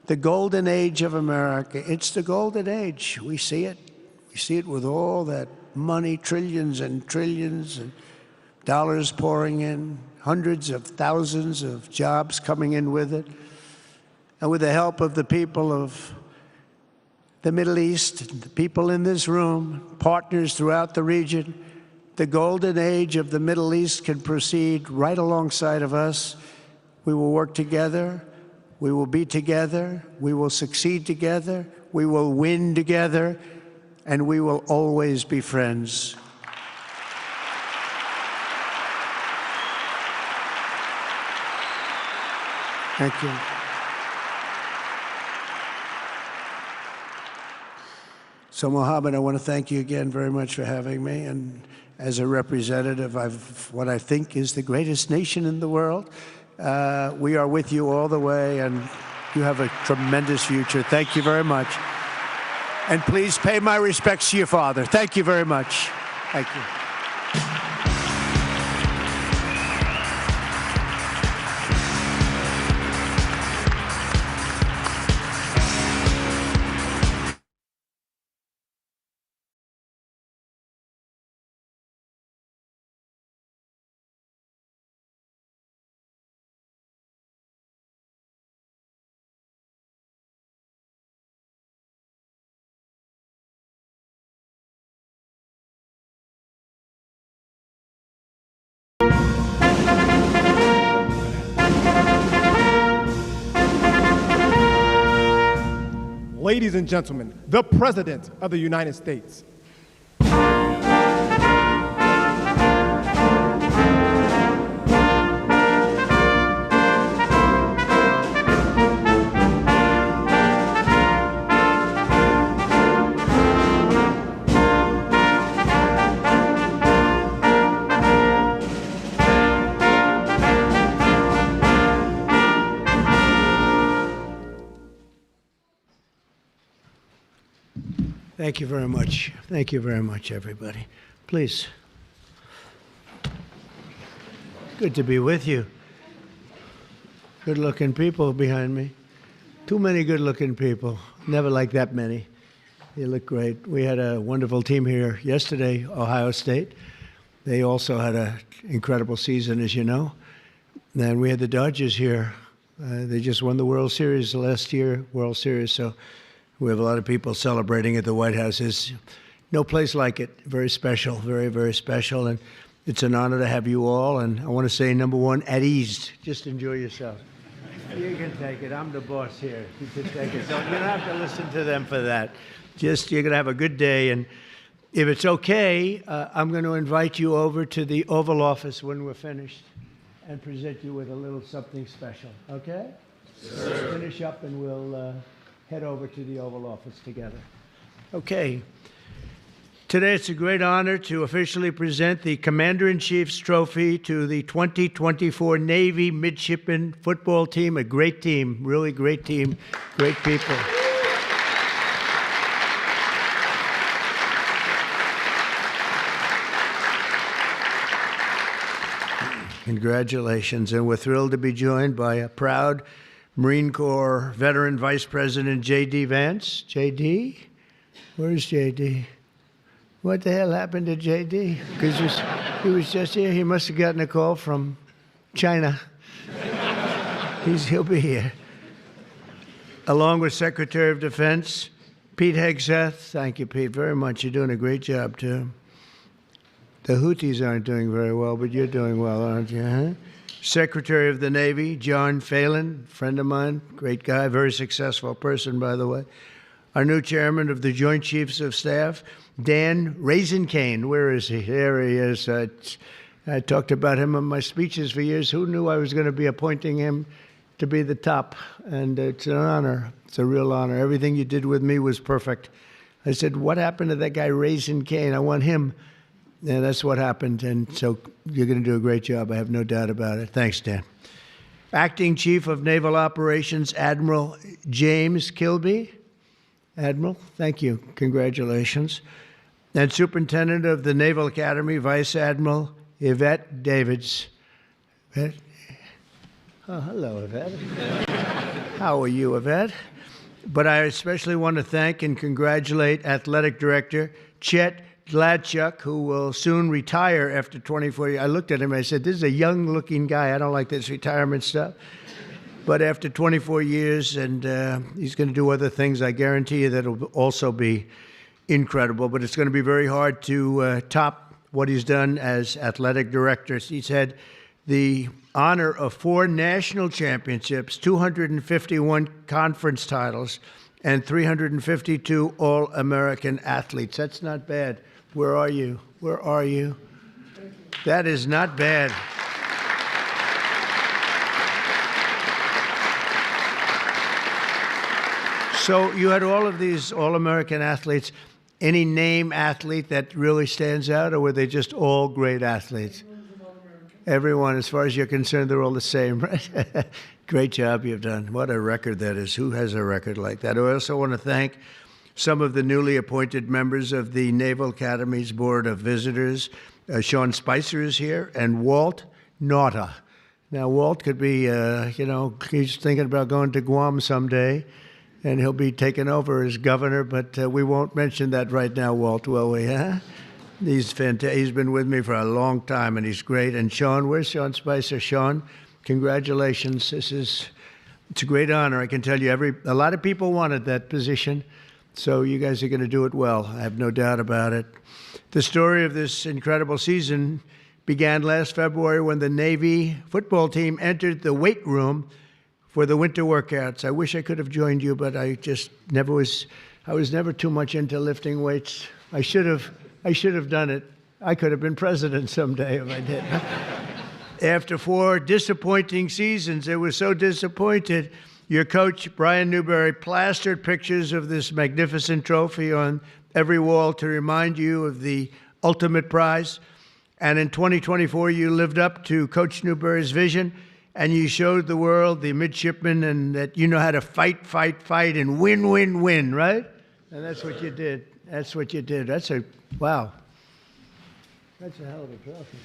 the golden age of America. It's the golden age. We see it. We see it with all that money, trillions and trillions of dollars pouring in, hundreds of thousands of jobs coming in with it. And with the help of the people of the Middle East, the people in this room, partners throughout the region, the golden age of the Middle East can proceed right alongside of us. We will work together. We will be together. We will succeed together. We will win together. And we will always be friends. Thank you. So, Mohammed, I want to thank you again very much for having me. And as a representative of what I think is the greatest nation in the world, we are with you all the way, and you have a tremendous future. Thank you very much. And please pay my respects to your father. Thank you very much. Thank you. Ladies and gentlemen, the President of the United States. Thank you very much. Thank you very much, everybody. Please. Good to be with you. Good-looking people behind me. Too many good-looking people. Never like that many. You look great. We had a wonderful team here yesterday, Ohio State. They also had an incredible season, as you know. And we had the Dodgers here. They just won the World Series last year, World Series, so we have a lot of people celebrating at the White House. There's no place like it. Very special, very, very special. And it's an honor to have you all. And I want to say, number one, at ease. Just enjoy yourself. You can take it. I'm the boss here. You can take it. You don't have to listen to them for that. Just, you're going to have a good day. And if it's okay, I'm going to invite you over to the Oval Office when we're finished and present you with a little something special. Okay? Sure. Let's finish up and we'll head over to the Oval Office together. Okay. Today it's a great honor to officially present the Commander-in-Chief's Trophy to the 2024 Navy Midshipman Football Team. A great team, really great team, great people. Congratulations, and we're thrilled to be joined by a proud Marine Corps veteran Vice President J.D. Vance. J.D.? Where's J.D.? What the hell happened to J.D.? Because he was just here. He must have gotten a call from China. He'll be here. Along with Secretary of Defense Pete Hegseth. Thank you, Pete, very much. You're doing a great job, too. The Houthis aren't doing very well, but you're doing well, aren't you? Huh? Secretary of the Navy, John Phelan, friend of mine, great guy, very successful person, by the way. Our new chairman of the Joint Chiefs of Staff, Dan Raisin-Cane. Where is he? There he is. I talked about him in my speeches for years. Who knew I was going to be appointing him to be the top? And it's an honor. It's a real honor. Everything you did with me was perfect. I said, what happened to that guy Raisin-Cane? I want him. And that's what happened. And so you're going to do a great job. I have no doubt about it. Thanks, Dan. Acting Chief of Naval Operations, Admiral James Kilby. Admiral, thank you. Congratulations. And Superintendent of the Naval Academy, Vice Admiral Yvette Davids. Yvette? Oh, hello, Yvette. How are you, Yvette? But I especially want to thank and congratulate Athletic Director Chet Gladchuk, who will soon retire after 24 years. I looked at him and I said, this is a young-looking guy. I don't like this retirement stuff. But after 24 years, and he's going to do other things, I guarantee you that it'll also be incredible. But it's going to be very hard to top what he's done as athletic director. He's had the honor of 4 national championships, 251 conference titles, and 352 All-American athletes. That's not bad. Where are you? Where are you? That is not bad. So you had all of these All-American athletes. Any name athlete that really stands out, or were they just all great athletes? Everyone, as far as you're concerned, they're all the same, right? Great job you've done. What a record that is. Who has a record like that? I also want to thank some of the newly appointed members of the Naval Academy's Board of Visitors. Sean Spicer is here, and Walt Nauta. Now, Walt could be, he's thinking about going to Guam someday, and he'll be taking over as governor, but we won't mention that right now, Walt, will we, huh? He's fantastic. He's been with me for a long time, and he's great. And Sean, where's Sean Spicer? Sean, congratulations. It's a great honor. I can tell you, a lot of people wanted that position, so you guys are going to do it well. I have no doubt about it. The story of this incredible season began last February when the Navy football team entered the weight room for the winter workouts. I wish I could have joined you, but I was never too much into lifting weights. I should have done it. I could have been president someday if I did. After 4 disappointing seasons, it was so disappointed, your coach, Brian Newberry, plastered pictures of this magnificent trophy on every wall to remind you of the ultimate prize. And in 2024, you lived up to Coach Newberry's vision, and you showed the world, the midshipmen, and that you know how to fight, and win, right? And that's what you did. That's what you did. Wow. That's a hell of a trophy.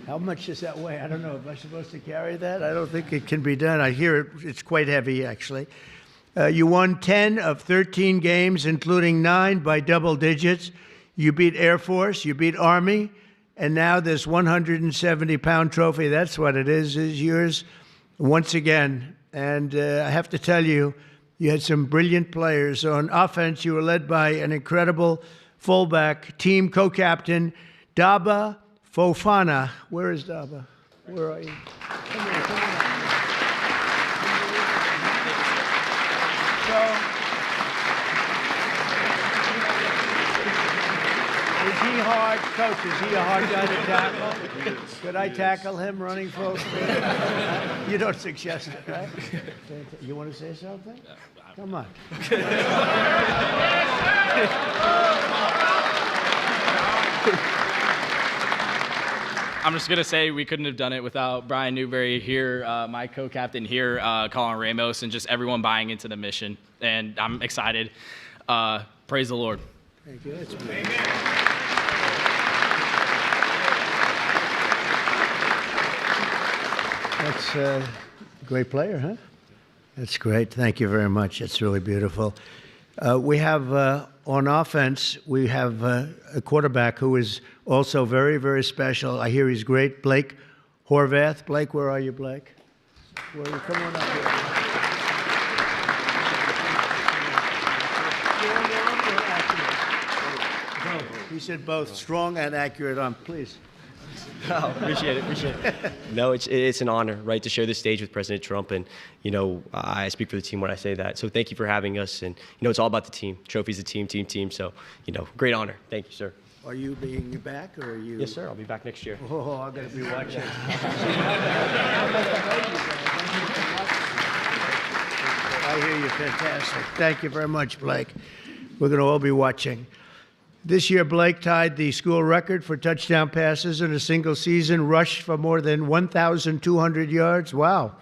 How much does that weigh? I don't know. Am I supposed to carry that? I don't think it can be done. I hear it's quite heavy, actually. You won 10 of 13 games, including 9 by double digits. You beat Air Force, you beat Army, and now this 170-pound trophy, that's what it is yours once again. And I have to tell you, you had some brilliant players. On offense, you were led by an incredible fullback, team co-captain, Daba Fofana. Where is Daba? Where are you? Come on. So, is he hard? Coach, is he a hard guy to tackle? Could I tackle him running full speed? You don't suggest it, right? You want to say something? Come on. I'm just going to say we couldn't have done it without Brian Newberry here, my co-captain here, Colin Ramos, and just everyone buying into the mission. And I'm excited. Praise the Lord. Thank you. That's great. That's a great player, huh? That's great. Thank you very much. It's really beautiful. We have, on offense, we have a quarterback who is also very, very special. I hear he's great. Blake Horvath. Blake, where are you, Blake? Where are you? Come on up here. Strong arm or accurate? Both. He said both, strong and accurate arm. Please. Oh, appreciate it. No, it's an honor, right, to share this stage with President Trump, and I speak for the team when I say that. So thank you for having us, and it's all about the team. Trophy's a team. So great honor. Thank you, sir. Are you being back, or are you? Yes, sir. I'll be back next year. Oh, I'm going to be watching. I hear you. Fantastic. Thank you very much, Blake. We're going to all be watching. This year, Blake tied the school record for touchdown passes in a single season, rushed for more than 1,200 yards. Wow,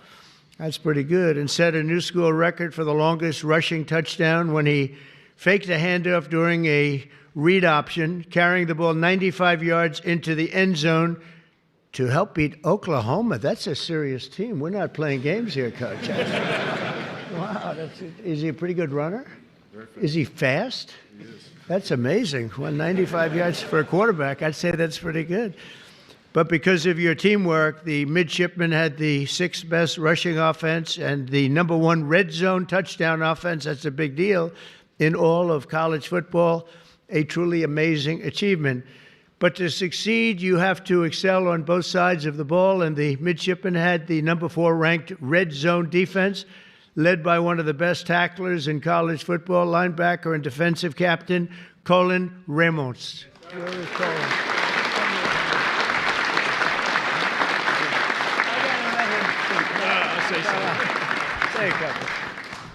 that's pretty good. And set a new school record for the longest rushing touchdown when he faked a handoff during a read option, carrying the ball 95 yards into the end zone to help beat Oklahoma. That's a serious team. We're not playing games here, Coach. Wow, is he a pretty good runner? Is he fast? He is. That's amazing. 195 yards for a quarterback. I'd say that's pretty good. But because of your teamwork, the midshipmen had the sixth best rushing offense and the #1 red zone touchdown offense. That's a big deal in all of college football. A truly amazing achievement. But to succeed, you have to excel on both sides of the ball, and the midshipmen had the #4 ranked red zone defense, led by one of the best tacklers in college football, linebacker and defensive captain, Colin Ramos. Where is Colin? I'll say something. Say a couple.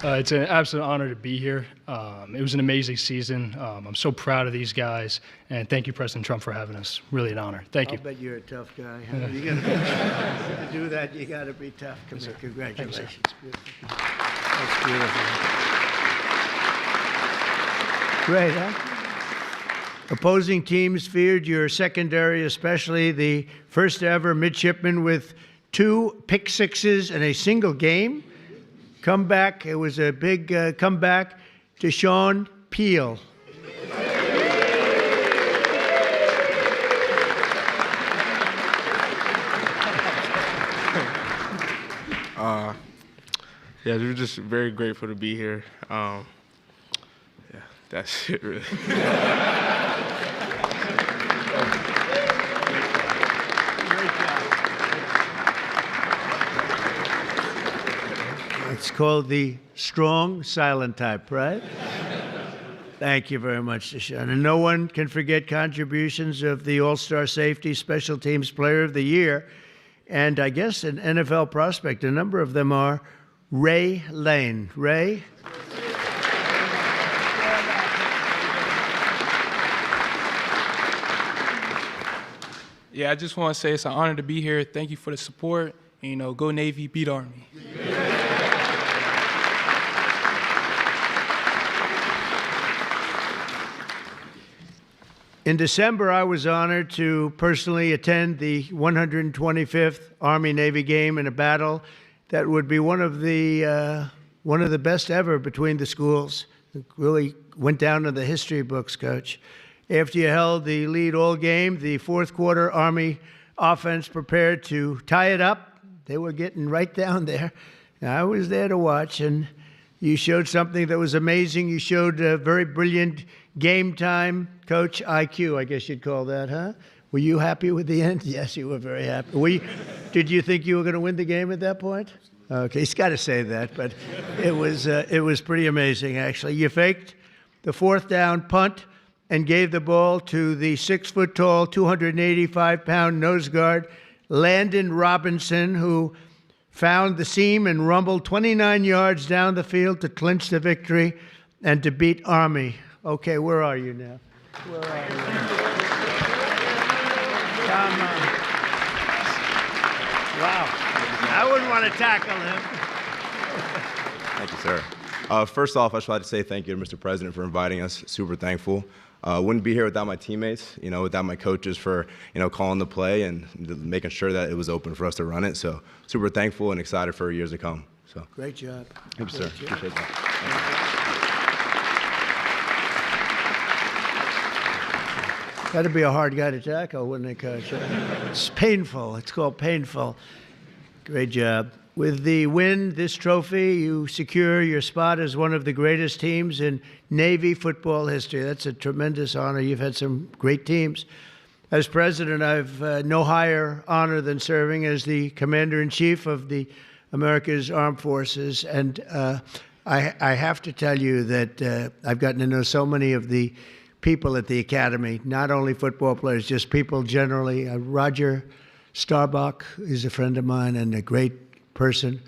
It's an absolute honor to be here. It was an amazing season. I'm so proud of these guys, and thank you, President Trump, for having us. Really an honor. Thank you. I'll bet you're a tough guy. Huh? You gotta to do that, you got to be tough. Come here. Congratulations. That's beautiful. Great, huh? Opposing teams feared your secondary, especially the first ever midshipman with 2 pick sixes in a single game. Comeback. It was a big comeback to Sean Peel. Yeah, we're just very grateful to be here. Yeah, that's it, really. It's called the strong silent type, right? Thank you very much, Deshaun. And no one can forget contributions of the All-Star Safety Special Teams Player of the Year, and I guess an NFL prospect. A number of them are Ray Lane. Ray? Yeah, I just want to say it's an honor to be here. Thank you for the support. And, go Navy, beat Army. In December, I was honored to personally attend the 125th Army-Navy game in a battle that would be one of the best ever between the schools. It really went down in the history books, Coach. After you held the lead all game, the fourth quarter Army offense prepared to tie it up. They were getting right down there. I was there to watch, and you showed something that was amazing. You showed a very brilliant game time coach IQ, I guess you'd call that, huh? Were you happy with the end? Yes, you were very happy. Did you think you were going to win the game at that point? Okay, he's got to say that, but it was pretty amazing, actually. You faked the fourth down punt and gave the ball to the 6-foot-tall, 285-pound nose guard, Landon Robinson, who found the seam and rumbled 29 yards down the field to clinch the victory and to beat Army. Okay, where are you now? Where are you? Come on. Wow. I wouldn't want to tackle him. Thank you, sir. First off, I just like to say thank you to Mr. President for inviting us. Super thankful. Wouldn't be here without my teammates, without my coaches for, calling the play and making sure that it was open for us to run it. So super thankful and excited for years to come. So great job. Thank you, sir. Appreciate that. That'd be a hard guy to tackle, wouldn't it, Coach? It's painful. It's called painful. Great job. With the win, this trophy, you secure your spot as one of the greatest teams in Navy football history. That's a tremendous honor. You've had some great teams. As president, I've no higher honor than serving as the commander-in-chief of the America's Armed Forces. And I have to tell you that I've gotten to know so many of the people at the Academy, not only football players, just people generally. Roger Staubach is a friend of mine and a great person.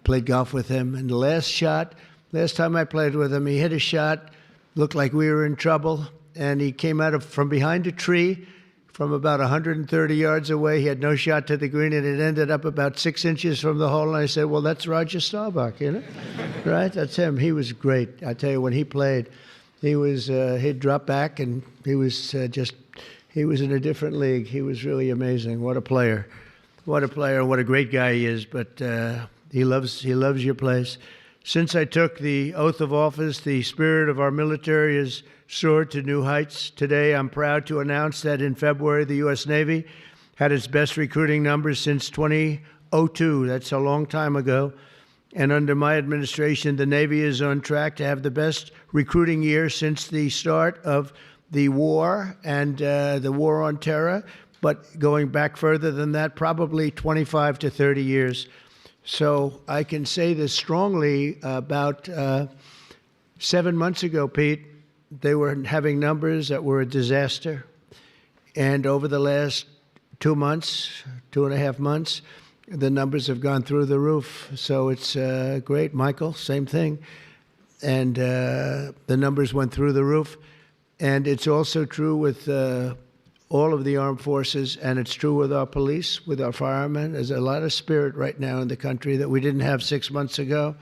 Played golf with him. And the last time I played with him, he hit a shot, looked like we were in trouble, and he came out from behind a tree from about 130 yards away. He had no shot to the green, and it ended up about 6 inches from the hole. And I said, well, that's Roger Staubach, you know? Right? That's him. He was great. I tell you, when he played, he'd drop back, and he was in a different league. He was really amazing. What a player. What a player, what a great guy he is, but he loves your place. Since I took the oath of office, the spirit of our military has soared to new heights. Today, I'm proud to announce that in February, the U.S. Navy had its best recruiting numbers since 2002. That's a long time ago. And under my administration, the Navy is on track to have the best recruiting year since the start of the war and the war on terror. But going back further than that, probably 25 to 30 years. So I can say this strongly. About 7 months ago, Pete, they were having numbers that were a disaster. And over the last 2 months, 2.5 months, the numbers have gone through the roof. So it's great. Michael, same thing. And the numbers went through the roof. And it's also true with all of the armed forces, and it's true with our police, with our firemen. There's a lot of spirit right now in the country that we didn't have 6 months ago.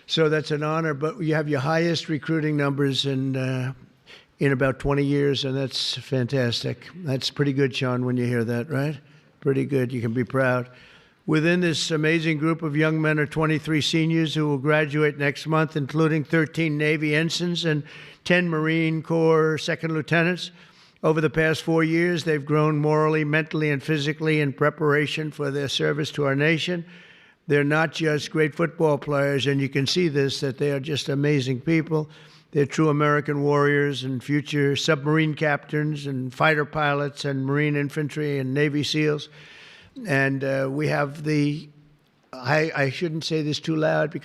So that's an honor, but you have your highest recruiting numbers in about 20 years, and that's fantastic. That's pretty good, Sean, when you hear that, right? Pretty good. You can be proud. Within this amazing group of young men are 23 seniors who will graduate next month, including 13 Navy ensigns and 10 Marine Corps second lieutenants. Over the past 4 years, they've grown morally, mentally, and physically in preparation for their service to our nation. They're not just great football players, and you can see this, that they are just amazing people. They're true American warriors and future submarine captains and fighter pilots and Marine infantry and Navy SEALs. And we have I shouldn't say this too loud because